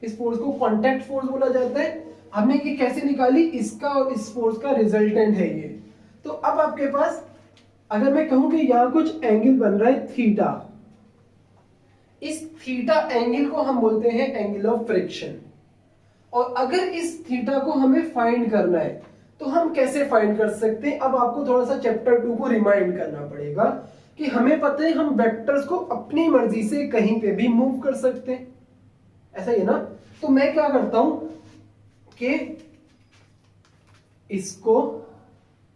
इस फोर्स को कांटेक्ट फोर्स बोला जाता है। हमने ये कैसे निकाली, इसका और इस फोर्स का रिजल्टेंट है ये। तो अब आपके पास अगर मैं कहूं कि यहां कुछ एंगल बन रहा है थीटा, इस थीटा एंगल को हम बोलते हैं एंगल ऑफ फ्रिक्शन। और अगर इस थीटा को हमें फाइंड करना है तो हम कैसे फाइंड कर सकते हैं। अब आपको थोड़ा सा चैप्टर 2 को रिमाइंड करना पड़ेगा कि हमें पता है हम वेक्टर्स को अपनी मर्जी से कहीं पे भी मूव कर सकते हैं, ऐसा ही है ना। तो मैं क्या करता हूं कि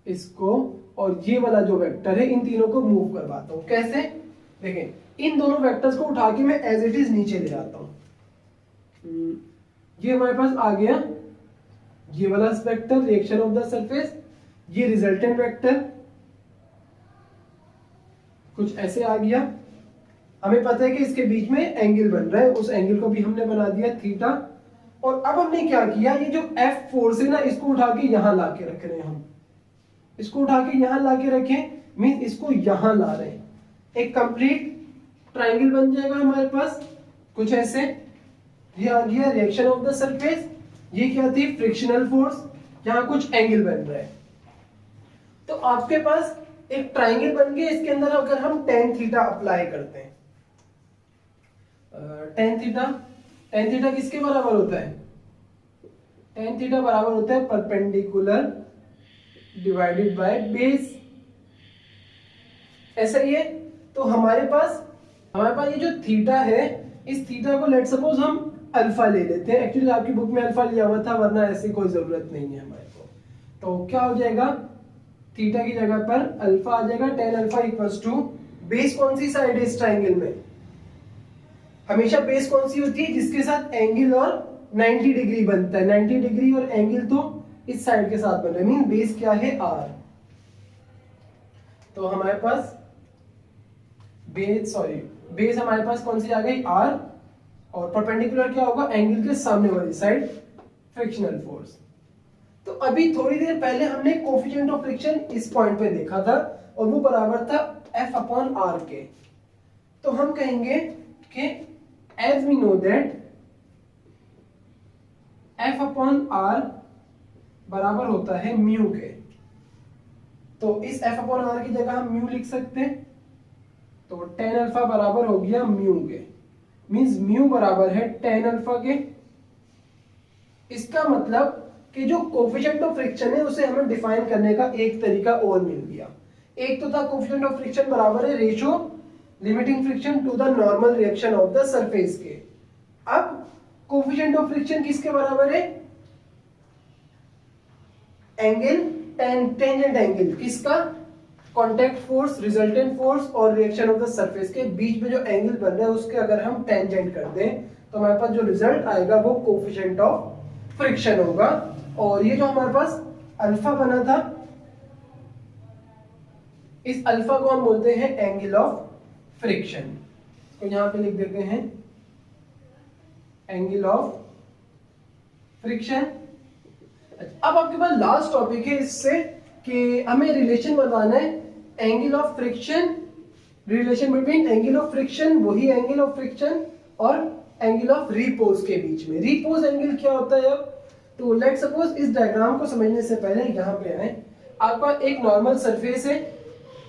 इसको और ये वाला जो वेक्टर है इन तीनों को मूव करवाता हूं। कैसे, देखें, इन दोनों वेक्टर्स को उठा के मैं एज इट इज नीचे ले आता हूं। ये हमारे पास आ गया, ये वाला vector reaction of the surface, ये रिजल्टेंट वेक्टर कुछ ऐसे आ गया। हमें पता है कि इसके बीच में एंगल बन रहा है, उस एंगल को भी हमने बना दिया थीटा। और अब हमने क्या किया, ये जो F फोर्स है ना, इसको उठा के यहां ला के रख रहे हैं हम। इसको उठा के यहां ला के रखें मींस इसको यहां ला रहे हैं, एक कंप्लीट ट्राइंगल बन जाएगा हमारे पास कुछ ऐसे। ये आ गया रिएक्शन ऑफ द सरफेस, ये क्या थी, फ्रिक्शनल फोर्स, यहां कुछ एंगल बन रहा है। तो आपके पास एक ट्राइंगल बन गया, इसके अंदर अगर हम tan थीटा अप्लाई करते हैं, tan थीटा किसके बराबर होता है, tan थीटा बराबर होता है परपेंडिकुलर डिवाइडेड बाय बेस, ऐसा ही है। तो हमारे पास ये जो थीटा है, इस थीटा को लेट सपोज हम अल्फा ले लेते हैं। एक्चुअली आपकी बुक में अल्फा लिया हुआ था, वरना ऐसी कोई जरूरत नहीं है हमारे को। तो क्या हो जाएगा, थीटा की जगह पर अल्फा आ जाएगा, tan alpha equals to, base कौन सी साइड है इस ट्राइंगल में, हमेशा बेस कौन सी होती है, जिसके साथ एंगल और 90 डिग्री बनता है। 90 डिग्री और एंगल तो इस साइड के साथ बन रहा है, मीन बेस क्या है, r। तो हमारे पास बेस हमारे पास कौन सी आ गई, r, और परपेंडिकुलर क्या होगा, एंगल के सामने वाली साइड, फ्रिक्शनल फोर्स। तो अभी थोड़ी देर पहले हमने कोफिशिएंट ऑफ फ्रिक्शन इस पॉइंट पे देखा था, और वो बराबर था F/r के। तो हम कहेंगे कि as we know that F/r बराबर होता है म्यू के। तो इस F/r की जगह हम म्यू लिख सकते हैं। तो tan अल्फा बराबर हो गया म्यू के, मींस म्यू बराबर है tan अल्फा के। इसका मतलब कि जो कोफिशिएंट ऑफ फ्रिक्शन है उसे हमें डिफाइन करने का एक तरीका और मिल गया। एक तो था कोफिशिएंट ऑफ फ्रिक्शन बराबर है ratio limiting friction to the normal reaction of the surface के। अब कोफिशिएंट ऑफ फ्रिक्शन किसके बराबर है, एंगल टेंजेंट एंगल किसका, कांटेक्ट फोर्स, रिजल्टेंट फोर्स और रिएक्शन ऑफ द सरफेस के बीच में जो एंगल बन रहा है उसके अगर हम टेंजेंट कर दें तो हमारे पास जो रिजल्ट आएगा वो कोफिशिएंट ऑफ फ्रिक्शन होगा। और ये जो हमारे पास अल्फा बना था, इस अल्फा को हम बोलते हैं एंगल ऑफ फ्रिक्शन। तो यहां पे लिख देते हैं एंगल ऑफ फ्रिक्शन। अब आपके पास लास्ट टॉपिक है इससे कि हमें रिलेशन बताना है angle of friction, relation between angle of friction, वही एंगल ऑफ फ्रिक्शन और एंगल ऑफ रिपोज के बीच में। रिपोज एंगल क्या होता है अब, तो लेट सपोज इस डायग्राम को समझने से पहले यहां पे आए, आपका एक नॉर्मल सरफेस है,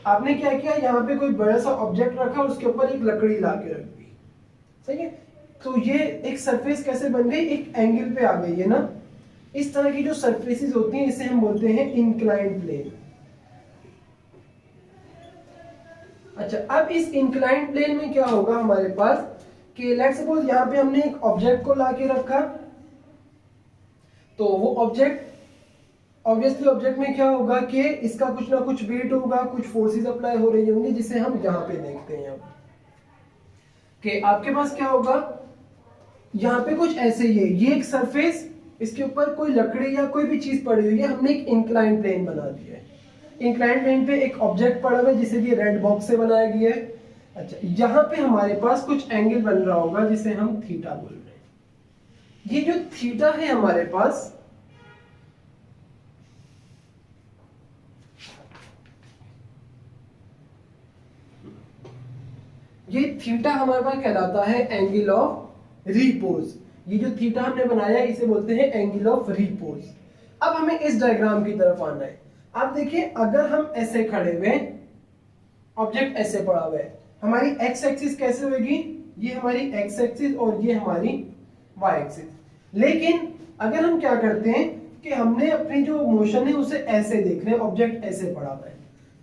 आपने क्या किया, यहाँ पे कोई बड़ा सा ऑब्जेक्ट रखा, उसके ऊपर एक लकड़ी ला के रख दी, सही है। तो ये एक सरफेस कैसे बन गई, एक एंगल पे आ गई है ना। इस तरह की जो सरफेसेस होती हैं इसे हम बोलते हैं इंक्लाइंड प्लेन। अच्छा, अब इस इंक्लाइंड प्लेन में क्या होगा हमारे पास कि लेट्स सपोज यहाँ पे हमने एक ऑब्जेक्ट को लाके रखा, तो वो ऑब्जेक्ट, ऑब्वियसली ऑब्जेक्ट में क्या होगा कि इसका कुछ ना कुछ वेट होगा, कुछ फोर्सेस अप्लाई हो रही होंगी, जिसे हम यहाँ पे देखते हैं। अब कि आपके पास क्या होगा, यहाँ पे कुछ ऐसे ही है, ये एक सरफेस, इसके ऊपर कोई लकड़ी या कोई भी चीज पड़ी हुई है, हमने एक इंक्लाइन प्लेन बना दिया है। इंक्लाइन प्लेन पे एक ऑब्जेक्ट पड़ा हुआ है जिसे कि रेड बॉक्स से बनाया गया है। अच्छा, यहाँ पे हमारे पास कुछ एंगल बन रहा होगा जिसे हम थीटा बोल रहे हैं। ये जो थीटा है हमारे पास, ये थीटा हमारे पास कहलाता है एंगल ऑफ रिपोज। ये जो थीटा हमने बनाया है इसे बोलते हैं एंगल ऑफ रिपोज। अब हमें इस डायग्राम की तरफ आना है। आप देखिए, अगर हम ऐसे खड़े हुए, ऑब्जेक्ट ऐसे पड़ा हुआ है, हमारी एक्स एक्सिस कैसे होगी, ये हमारी एक्स एक्सिस और ये हमारी वाई एक्सिस। लेकिन अगर हम क्या करते हैं कि हमने अपनी जो मोशन है उसे ऐसे देख रहे हैं, ऑब्जेक्ट ऐसे पड़ा हुआ है,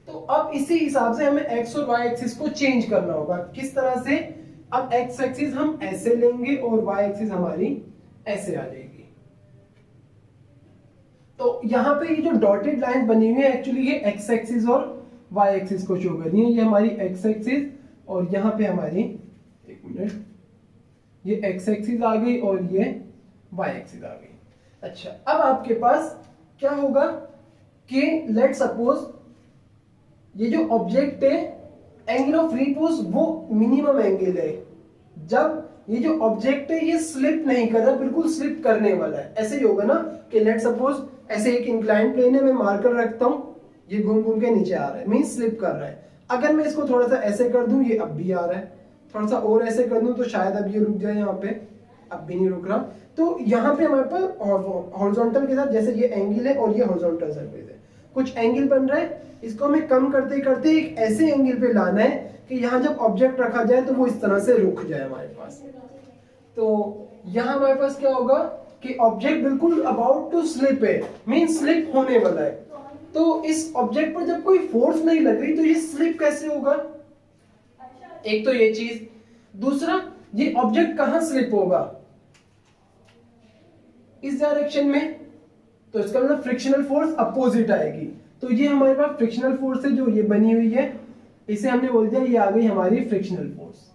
तो अब इसी हिसाब से हमें एक्स और वाई एक्सिस को चेंज करना होगा। किस तरह से? अब एक्स एक्सिस हम ऐसे लेंगे और वाई एक्सिस हमारी ऐसे आ जाएगी। तो यहाँ पे ये जो डॉटेड लाइन बनी हुई है एक्चुअली ये एक्स एक्सिस और वाई एक्सिस को शो कर रही है। ये हमारी एक्स एक्सिस और यहाँ पे हमारी, एक मिनट, ये एक्स एक्सिस आ गई और ये वाई एक्सिस आ गई। अच्छा, अब आपके पास क्या होगा कि लेट सपोज ये जो ऑब्जेक्ट है, एंगल ऑफ रिपोज वो मिनिमम एंगल है जब ये जो ऑब्जेक्ट है ये स्लिप नहीं कर रहा, बिल्कुल स्लिप करने वाला है। ऐसे ही होगा ना कि लेट सपोज ऐसे एक इंक्लाइन प्लेन है, मैं मार्कर रखता हूं, ये घूम घूम के नीचे आ रहा है, मीन स्लिप कर रहा है। अगर मैं इसको थोड़ा सा ऐसे कर दूं, ये अब भी आ रहा है, थोड़ा सा और ऐसे कर दूं तो शायद अब ये रुक जाए, यहाँ पे अब भी नहीं रुक रहा। तो यहाँ पे हमारे पास हॉरिजॉन्टल के साथ जैसे ये एंगल है और ये हॉरिजॉन्टल सरफेस है, कुछ एंगल बन रहा है, इसको हमें कम करते करते एक ऐसे एंगल पे लाना है कि यहाँ जब ऑब्जेक्ट रखा जाए तो वो इस तरह से रुक जाए हमारे पास। तो यहाँ हमारे पास क्या होगा कि ऑब्जेक्ट बिल्कुल अबाउट टू स्लिप है, मीन स्लिप होने वाला है। तो इस ऑब्जेक्ट पर जब कोई फोर्स नहीं लग रही तो ये स्लिप कैसे होगा? एक तो ये चीज, दूसरा ये ऑब्जेक्ट कहां स्लिप होगा? इस डायरेक्शन में, तो इसका मतलब फ्रिक्शनल फोर्स अपोजिट आएगी। तो ये हमारे पास फ्रिक्शनल फोर्स है जो ये बनी हुई है, इसे हमने बोल दिया ये आ गई हमारी फ्रिक्शनल फोर्स।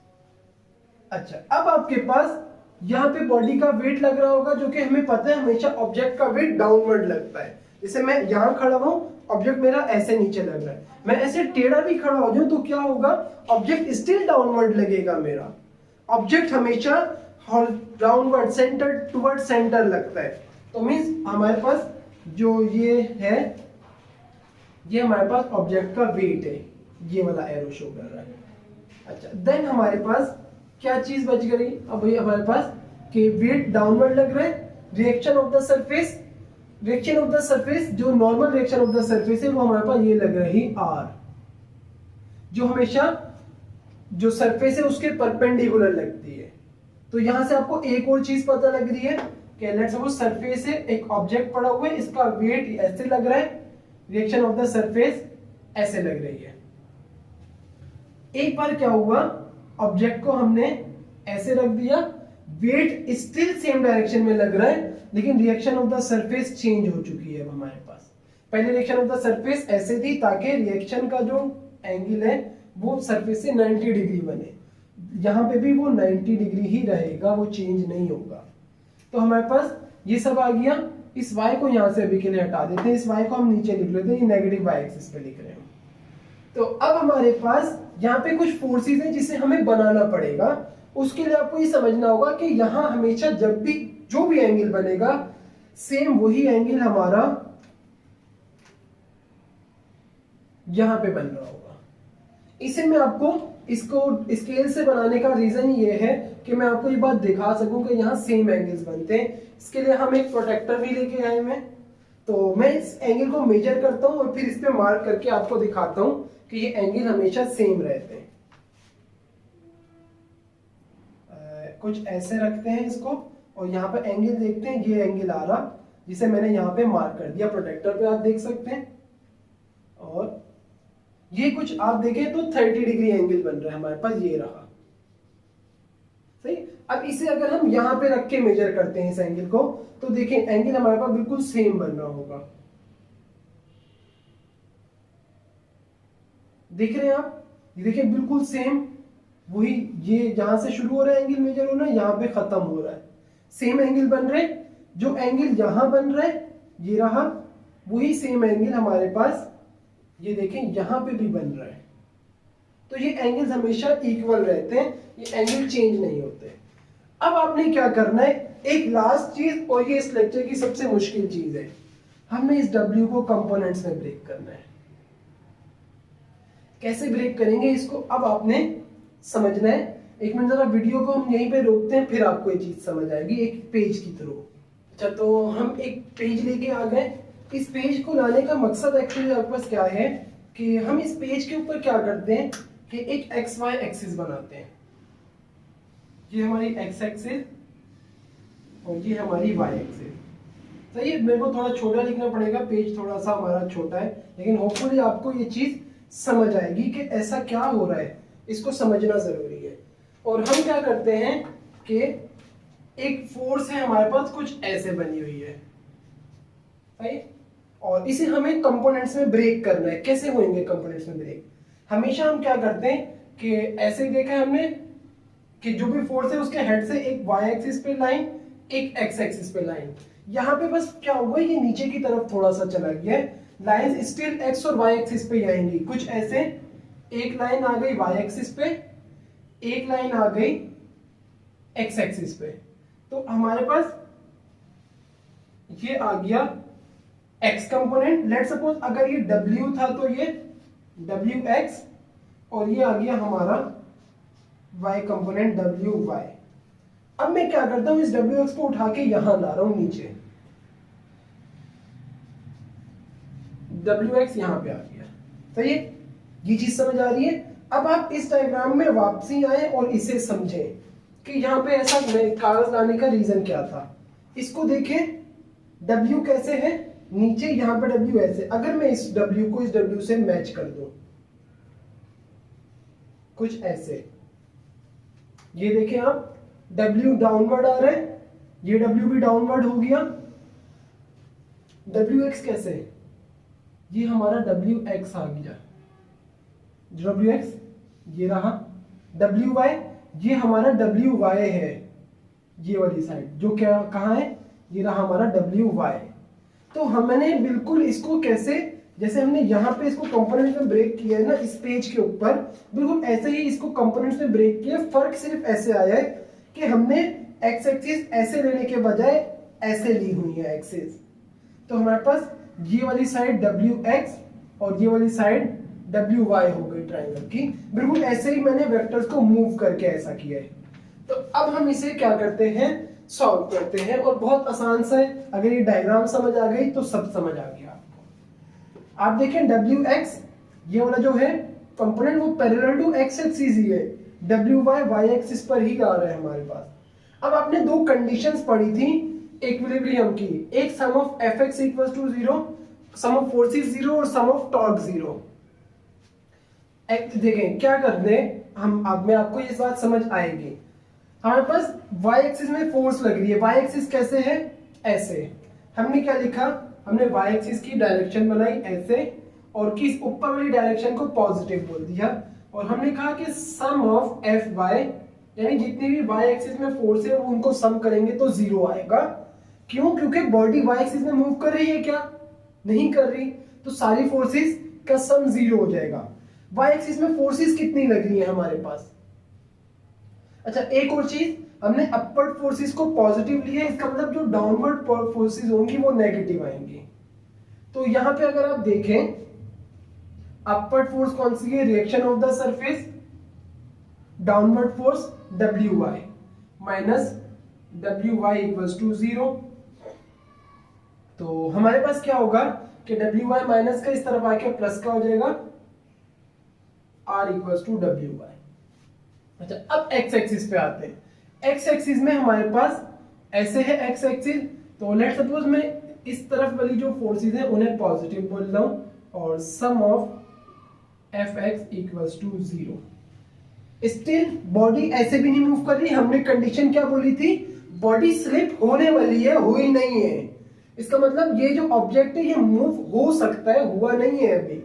अच्छा, अब आपके पास यहाँ पे बॉडी का वेट लग रहा होगा, जो कि हमें पता है हमेशा ऑब्जेक्ट का वेट डाउनवर्ड लगता है। जैसे मैं यहाँ खड़ा हूँ, ऑब्जेक्ट मेरा ऐसे नीचे लग रहा है, मैं ऐसे टेढ़ा भी खड़ा हो जाऊं तो क्या होगा? ऑब्जेक्ट स्टिल डाउनवर्ड लगेगा मेरा। ऑब्जेक्ट हमेशा डाउनवर्ड, सेंटर टुवर्ड सेंटर लगता है। तो मीन्स हमारे पास जो ये है, ये हमारे पास ऑब्जेक्ट का वेट है, ये वाला एरो शो कर रहा है। अच्छा, देन हमारे पास क्या चीज बच गई? अब भाई हमारे पास कि वेट डाउनवर्ड लग रहा है, reaction of the surface, reaction of the surface, जो normal reaction of the surface है वो हमारे पास ये लग रही आर, जो हमेशा जो सरफेस है उसके परपेंडिकुलर लगती है। तो यहां से आपको एक और चीज पता लग रही है कि लेट्स सपोज सरफेस है, एक ऑब्जेक्ट पड़ा हुआ है, इसका वेट ऐसे लग रहा है, रिएक्शन ऑफ द सरफेस ऐसे लग रही है। एक बार क्या हुआ, ऑब्जेक्ट को हमने ऐसे रख दिया, वेट स्टिल सेम डायरेक्शन में लग रहा है, लेकिन reaction of the surface change हो चुकी है अब हमारे पास। पहले रिएक्शन ऑफ द सरफेस ऐसे थी ताकि रिएक्शन का जो एंगल है वो सरफेस से 90 डिग्री बने, यहां पे भी वो 90 डिग्री ही रहेगा, वो चेंज नहीं होगा। तो हमारे पास ये सब आ गया। इस y को यहां से अभी के लिए हटा देते हैं, इस y को हम नीचे लिख लेते हैं, ये नेगेटिव y एक्सिस पे लिख रहे हैं। तो अब हमारे पास यहाँ पे कुछ फोर्सेस हैं जिसे हमें बनाना पड़ेगा। उसके लिए आपको ये समझना होगा कि यहाँ हमेशा जब भी जो भी एंगल बनेगा, सेम वही एंगल हमारा यहां पे बन रहा होगा। इसे मैं आपको इसको स्केल से बनाने का रीजन ये है कि मैं आपको ये बात दिखा सकूं कि यहाँ सेम एंगल्स बनते हैं। इसके लिए हम एक प्रोटेक्टर भी लेके आए हैं, तो मैं इस एंगल को मेजर करता हूं और फिर इस पे मार्क करके आपको दिखाता हूं कि ये एंगल हमेशा सेम रहते हैं। कुछ ऐसे रखते हैं इसको और यहाँ पे एंगल देखते हैं, ये एंगल आ रहा जिसे मैंने यहाँ पे मार्क कर दिया, प्रोटेक्टर पे आप देख सकते हैं। और ये कुछ आप देखें तो 30 डिग्री एंगल बन रहा है हमारे पास, ये रहा सही। अब इसे अगर हम यहाँ पे रख के मेजर करते हैं इस एंगल को, तो देखें एंगल हमारे पास बिल्कुल सेम बन रहा होगा। देख रहे हैं आप, ये देखिए बिल्कुल सेम, वही ये जहां से शुरू हो रहा है एंगल मेजर होना, यहाँ पे खत्म हो रहा है, सेम एंगल बन रहे। जो एंगल यहां बन रहा है ये रहा, वही सेम एंगल हमारे पास ये देखें यहाँ पे भी बन रहा है। तो ये एंगल्स हमेशा इक्वल रहते हैं, ये एंगल चेंज नहीं होते। अब आपने क्या करना है, एक लास्ट चीज, और ये इस लेक्चर की सबसे मुश्किल चीज है, हमने इस W को कंपोनेंट्स में ब्रेक करना है। कैसे ब्रेक करेंगे इसको अब आपने समझना है। एक मिनट जरा वीडियो को हम यहीं पे रोकते हैं, फिर आपको ये चीज समझ आएगी एक पेज की थ्रू। अच्छा, तो हम एक पेज लेके आ गए। इस पेज को लाने का मकसद एक्चुअली आपके पास क्या है कि हम इस पेज के ऊपर क्या करते हैं कि एक एक्स वाई एक्सिस बनाते हैं। ये हमारी एक्स एक्सिस और ये हमारी वाई एक्सिस। तो ये मेरे को थोड़ा छोटा लिखना पड़ेगा, पेज थोड़ा सा हमारा छोटा है, लेकिन होपफुली आपको ये चीज समझ आएगी कि ऐसा क्या हो रहा है, इसको समझना जरूरी है। और हम क्या करते हैं कि एक फोर्स है हमारे पास, कुछ ऐसे बनी हुई है, राइट, और इसे हमें कंपोनेंट्स में ब्रेक करना है। कैसे होंगे कंपोनेंट्स में ब्रेक? हमेशा हम क्या करते हैं कि ऐसे देखा है हमने कि जो भी फोर्स है उसके हेड से एक वाई एक्सिस पे लाइन, एक एक्स एक्सिस पे लाइन। यहाँ पे बस क्या हुआ, ये नीचे की तरफ थोड़ा सा चला गया है, लाइंस स्टिल एक्स और वाई एक्सिस पे आएंगी। कुछ ऐसे, एक लाइन आ गई वाई एक्सिस पे, एक लाइन आ गई एक्स एक्सिस पे। तो हमारे पास ये आ गया एक्स कंपोनेंट। लेट सपोज अगर ये W था तो ये WX, और ये आ गया हमारा y कंपोनेंट WY। अब मैं क्या करता हूं, इस WX को उठा के यहां ला रहा हूं नीचे, WX यहां पे आ गया। सही है, ये चीज समझ आ रही है। अब आप इस डायग्राम में वापसी आए और इसे समझें कि यहाँ पे ऐसा कागज लाने का रीजन क्या था। इसको देखें, W कैसे है नीचे, यहाँ पे W ऐसे। अगर मैं इस W को इस W से मैच कर दूं कुछ ऐसे, ये देखें आप, W डाउनवर्ड आ रहा है, ये W भी डाउनवर्ड हो गया। WX कैसे, ये हमारा WX आ गया, WX ये रहा, WY ये हमारा WY है, ये वाली साइड जो क्या कहाँ है, ये रहा हमारा WY। तो हमने बिल्कुल इसको कैसे, जैसे हमने यहाँ पे इसको कंपोनेंट्स में ब्रेक किया है ना इस पेज के ऊपर, बिल्कुल ऐसे ही इसको कंपोनेंट्स में ब्रेक किया। फर्क सिर्फ ऐसे आया है कि हमने एक्स एक्सिस ऐसे लेने के बजाय ऐसे ली हुई है एक्सिस। तो हमारे पास ये वाली साइड WX और ये वाली साइड WY हो गई ट्रायंगल की। बिल्कुल ऐसे ही मैंने वेक्टर्स को मूव करके ऐसा किया है। तो अब हम इसे क्या करते हैं, सॉल्व करते हैं, और बहुत आसान सा है। अगर ये डायग्राम समझ आ गई तो सब समझ आ गया आपको। आप देखें WX ये वाला जो है कंपोनेंट वो पैरेलल टू एक्स एक्सिस ही है, WY y एक्सिस पर ही आ रहा है हमारे पास। अब आपने दो कंडीशंस पढ़ी थी इक्विलिब्रियम की, एक sum of fx equals to 0, sum of forces 0 और सम ऑफ टॉर्क 0। देखें क्या करते हैं हम, अब में आपको ये बात समझ आएगी। हमारे पास y एक्सिस में फोर्स लग रही है, y एक्सिस कैसे है, ऐसे। हमने क्या लिखा, हमने y एक्सिस की डायरेक्शन बनाई ऐसे, और किस ऊपर वाली डायरेक्शन को पॉजिटिव बोल दिया, और हमने कहा कि सम ऑफ Fy, यानी जितनी भी y एक्सिस में फोर्स है वो उनको सम करेंगे तो 0 आएगा। क्यों? क्योंकि बॉडी y एक्सिस में मूव कर रही है क्या, नहीं कर रही, तो सारी फोर्सेस का सम 0 हो जाएगा। y एक्सिस में फोर्सेस कितनी लग रही है हमारे पास। अच्छा, एक और चीज, हमने अपवर्ड फोर्सेस को पॉजिटिव लिया, इसका मतलब जो डाउनवर्ड फोर्सेस होंगी वो नेगेटिव आएंगी। तो यहां पे अगर आप देखें, अपवर्ड फोर्स कौन सी है, reaction of the surface, downward force WY minus WY equals to 0। तो हमारे पास क्या होगा कि WY माइनस का इस तरफ आके प्लस का हो जाएगा, R इक्वल्स टू WY। अच्छा, अब x एक्सिस पे आते हैं। x एक्सिस में हमारे पास ऐसे है x एक्सिस, तो लेट सपोज मैं इस तरफ वाली जो फोर्सेस हैं उन्हें पॉजिटिव बोल रहा हूं, और sum of Fx equals to 0। Still body ऐसे भी नहीं मूव कर रही। हमने कंडीशन क्या बोली थी, बॉडी स्लिप होने वाली है, हुई नहीं है। इसका मतलब ये जो ऑब्जेक्ट है ये मूव हो सकता है, हुआ नहीं है अभी।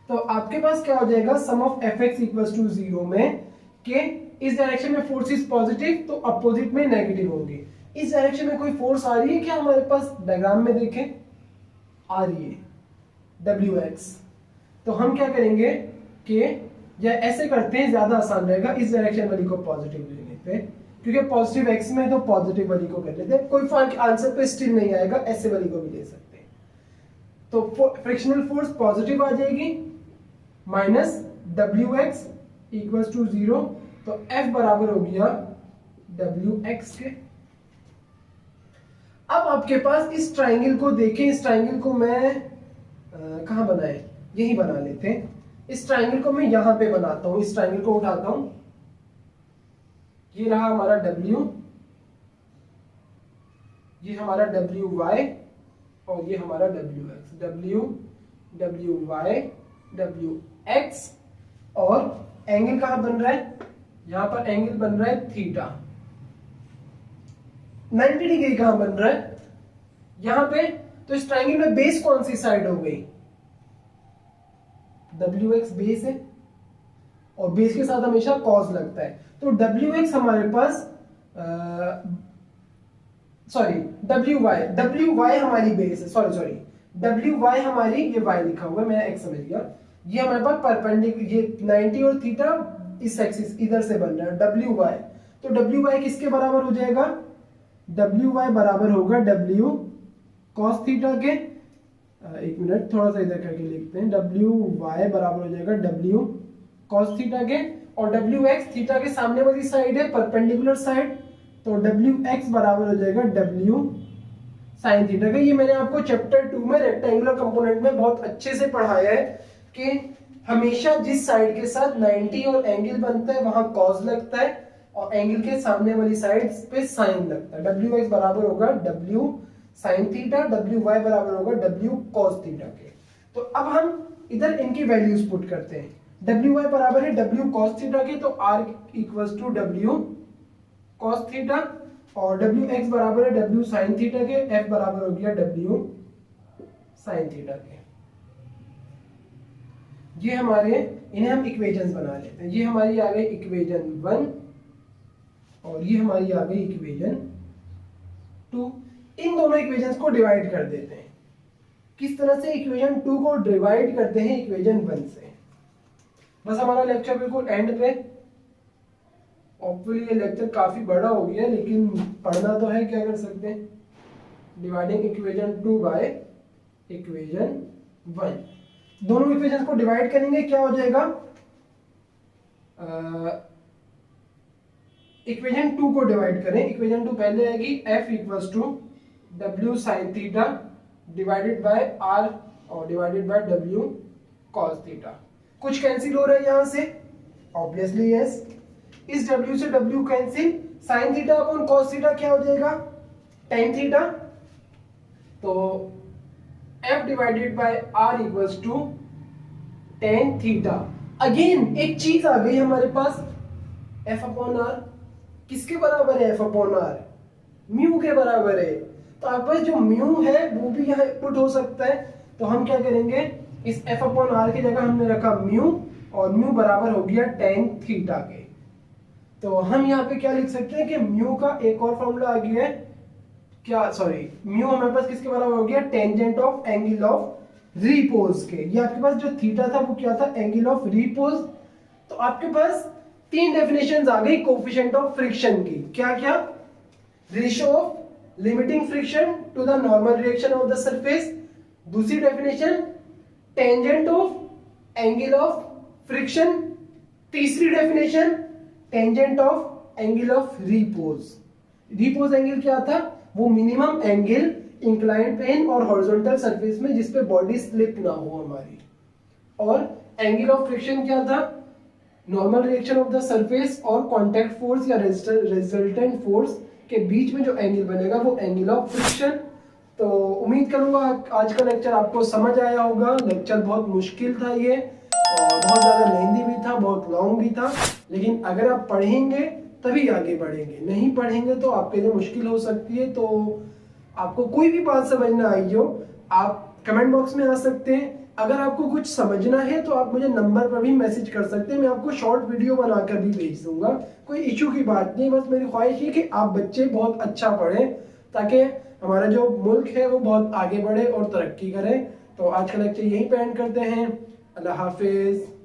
तो आपके पास क्या हो जाएगा, सम ऑफ Fx इक्वल्स टू 0 में कि इस डायरेक्शन में फोर्स इज पॉजिटिव तो अपोजिट में नेगेटिव होंगे। इस डायरेक्शन में कोई फोर्स आ रही है क्या हमारे पास, डायग्राम में देखें आ रही है, WX। तो हम क्या करेंगे कि या ऐसे करते हैं, ज्यादा आसान रहेगा, इस डायरेक्शन वाली को पॉजिटिव ले लेते हैं, क्योंकि पॉजिटिव एक्स में तो पॉजिटिव वाली को कर लेते हैं, कोई फर्क आंसर पे स्टिल नहीं आएगा, ऐसे वाली को भी ले सकते हैं। तो फ्रिक्शनल फोर्स पॉजिटिव आ जाएगी, माइनस WX इक्वल्स टू 0, तो F बराबर हो गया WX के। अब आपके पास इस ट्राइंगल को देखें, इस ट्राइंगल को मैं कहां बनाए, यही बना लेते हैं। इस ट्राइंगल को मैं यहां पे बनाता हूं, इस ट्राइंगल को उठाता हूं, ये रहा हमारा W, ये हमारा WY और ये हमारा WX, WY WX, और एंगल कहां बन रहा है, यहां पर एंगल बन रहा है थीटा। 90 डिग्री कहां बन रहा है, यहां पे। तो इस ट्राइंगल में बेस कौन सी साइड हो गई, WX बेस है, और बेस के साथ हमेशा कॉस लगता है, तो WX हमारे पास WY हमारी बेस है, सॉरी WY हमारी, ये Y लिखा हुआ है, मैं X समझ गया, ये हमारे पास परपेंडिकुलर, ये 90 और थीटा इस एक्सिस इधर से बन रहा है WY। तो WY किसके बराबर हो जाएगा, WY बराबर होगा W cos थीटा के, एक मिनट थोड़ा सा इधर करके लिखते हैं, WY बराबर हो जाएगा W cos थीटा के, और WX थीटा के सामने वाली साइड है, परपेंडिकुलर साइड, तो WX बराबर हो जाएगा W sin थीटा का। ये मैंने आपको चैप्टर 2 में रेक्टेंगुलर कंपोनेंट में बहुत अच्छे से पढ़ाया है कि हमेशा जिस साइड के साथ 90 और एंगल बनता है वहां cos लगता है, और एंगल के सामने वाली साइड पे sin लगता है। WX बराबर होगा W sin थीटा, WY बराबर होगा W cos थीटा के। तो अब हम इधर इनकी वैल्यूज पुट करते हैं, WY बराबर है W cos थीटा के, तो R equals to W cos theta, और WX बराबर है W sin थीटा के, F बराबर हो गया W sin थीटा के। ये हमारे, इन्हें हम इक्वेशंस बना लेते हैं, ये हमारी आ गई इक्वेशन 1 और ये हमारी आ गई इक्वेशन 2। इन दोनों इक्वेशंस को डिवाइड कर देते हैं। किस तरह से, इक्वेशन 2 को डिवाइड करते हैं इक्वेशन 1 से। बस हमारा लेक्चर बिल्कुल एंड पे, ऑब्वियसली ये लेक्चर काफी बड़ा हो गया, लेकिन पढ़ना तो है, क्या कर सकते हैं। डिवाइडिंग इक्वेशन 2 बाय इक्वेशन 1, दोनों इक्वेशंस को डिवाइड करेंगे, क्या हो जाएगा, इक्वेशन 2 को डिवाइड करें, इक्वेशन 2 पहले आएगी F equals to W sin theta divided by R और divided by W cos theta. कुछ कैंसिल हो रहा है यहां से, ऑब्वियसली यस, इस W से W cancel, sin theta upon cos theta क्या हो जाएगा, tan थीटा, तो F divided by R equals to tan theta. Again एक चीज आ गई हमारे पास, F अपॉन R किसके बराबर है, F अपॉन R म्यू के बराबर है, तो आपके पास जो म्यू है वो भी यहाँ पुट हो सकता है। तो हम क्या करेंगे, इस F अपॉन R की जगह हमने रखा म्यू, और म्यू बराबर हो गया tan थीटा के। तो हम यहाँ पे क्या लिख सकते हैं कि म्यू का एक और फॉर्मूला आ गया है, क्या, सॉरी, म्यू हमारे पास किसके बराबर हो गया, tangent of angle of repose के। ये आपके पास जो थीटा था वो क्या था, एंगल ऑफ रिपोज। तो आपके पास तीन डेफिनेशंस आ गई कोफिशिएंट ऑफ फ्रिक्शन की, क्या क्या, ratio of limiting friction to the normal reaction of the surface, दूसरी definition tangent of angle of friction, तीसरी definition tangent of angle of repose. Repose angle क्या था, वो मिनिमम एंगल इंक्लाइंड प्लेन और हॉरिजॉन्टल सरफेस में जिसपे बॉडी स्लिप ना हो हमारी, और एंगल ऑफ फ्रिक्शन क्या था, normal reaction of the surface और कांटेक्ट फोर्स या रिजल्टेंट फोर्स के बीच में जो एंगल बनेगा वो एंगल ऑफ फ्रिक्शन। तो उम्मीद करूंगा आज का लेक्चर आपको समझ आया होगा। लेक्चर बहुत मुश्किल था ये, और बहुत ज्यादा लेंदी भी था, बहुत लॉन्ग भी था, लेकिन अगर आप पढ़ेंगे तभी आगे बढ़ेंगे, नहीं पढ़ेंगे तो आपके लिए मुश्किल हो सकती है। तो आपको कोई भी बात समझ ना आई हो, आप कमेंट बॉक्स में आ सकते हैं। अगर आपको कुछ समझना है तो आप मुझे नंबर पर भी मैसेज कर सकते हैं, मैं आपको शॉर्ट वीडियो बनाकर भी भेज दूंगा, कोई इशू की बात नहीं। बस मेरी ख्वाहिश है कि आप बच्चे बहुत अच्छा पढ़ें, ताकि हमारा जो मुल्क है वो बहुत आगे बढ़े और तरक्की करे। तो आज का लेक्चर यहीं पे एंड करते हैं। अल्लाह हाफिज।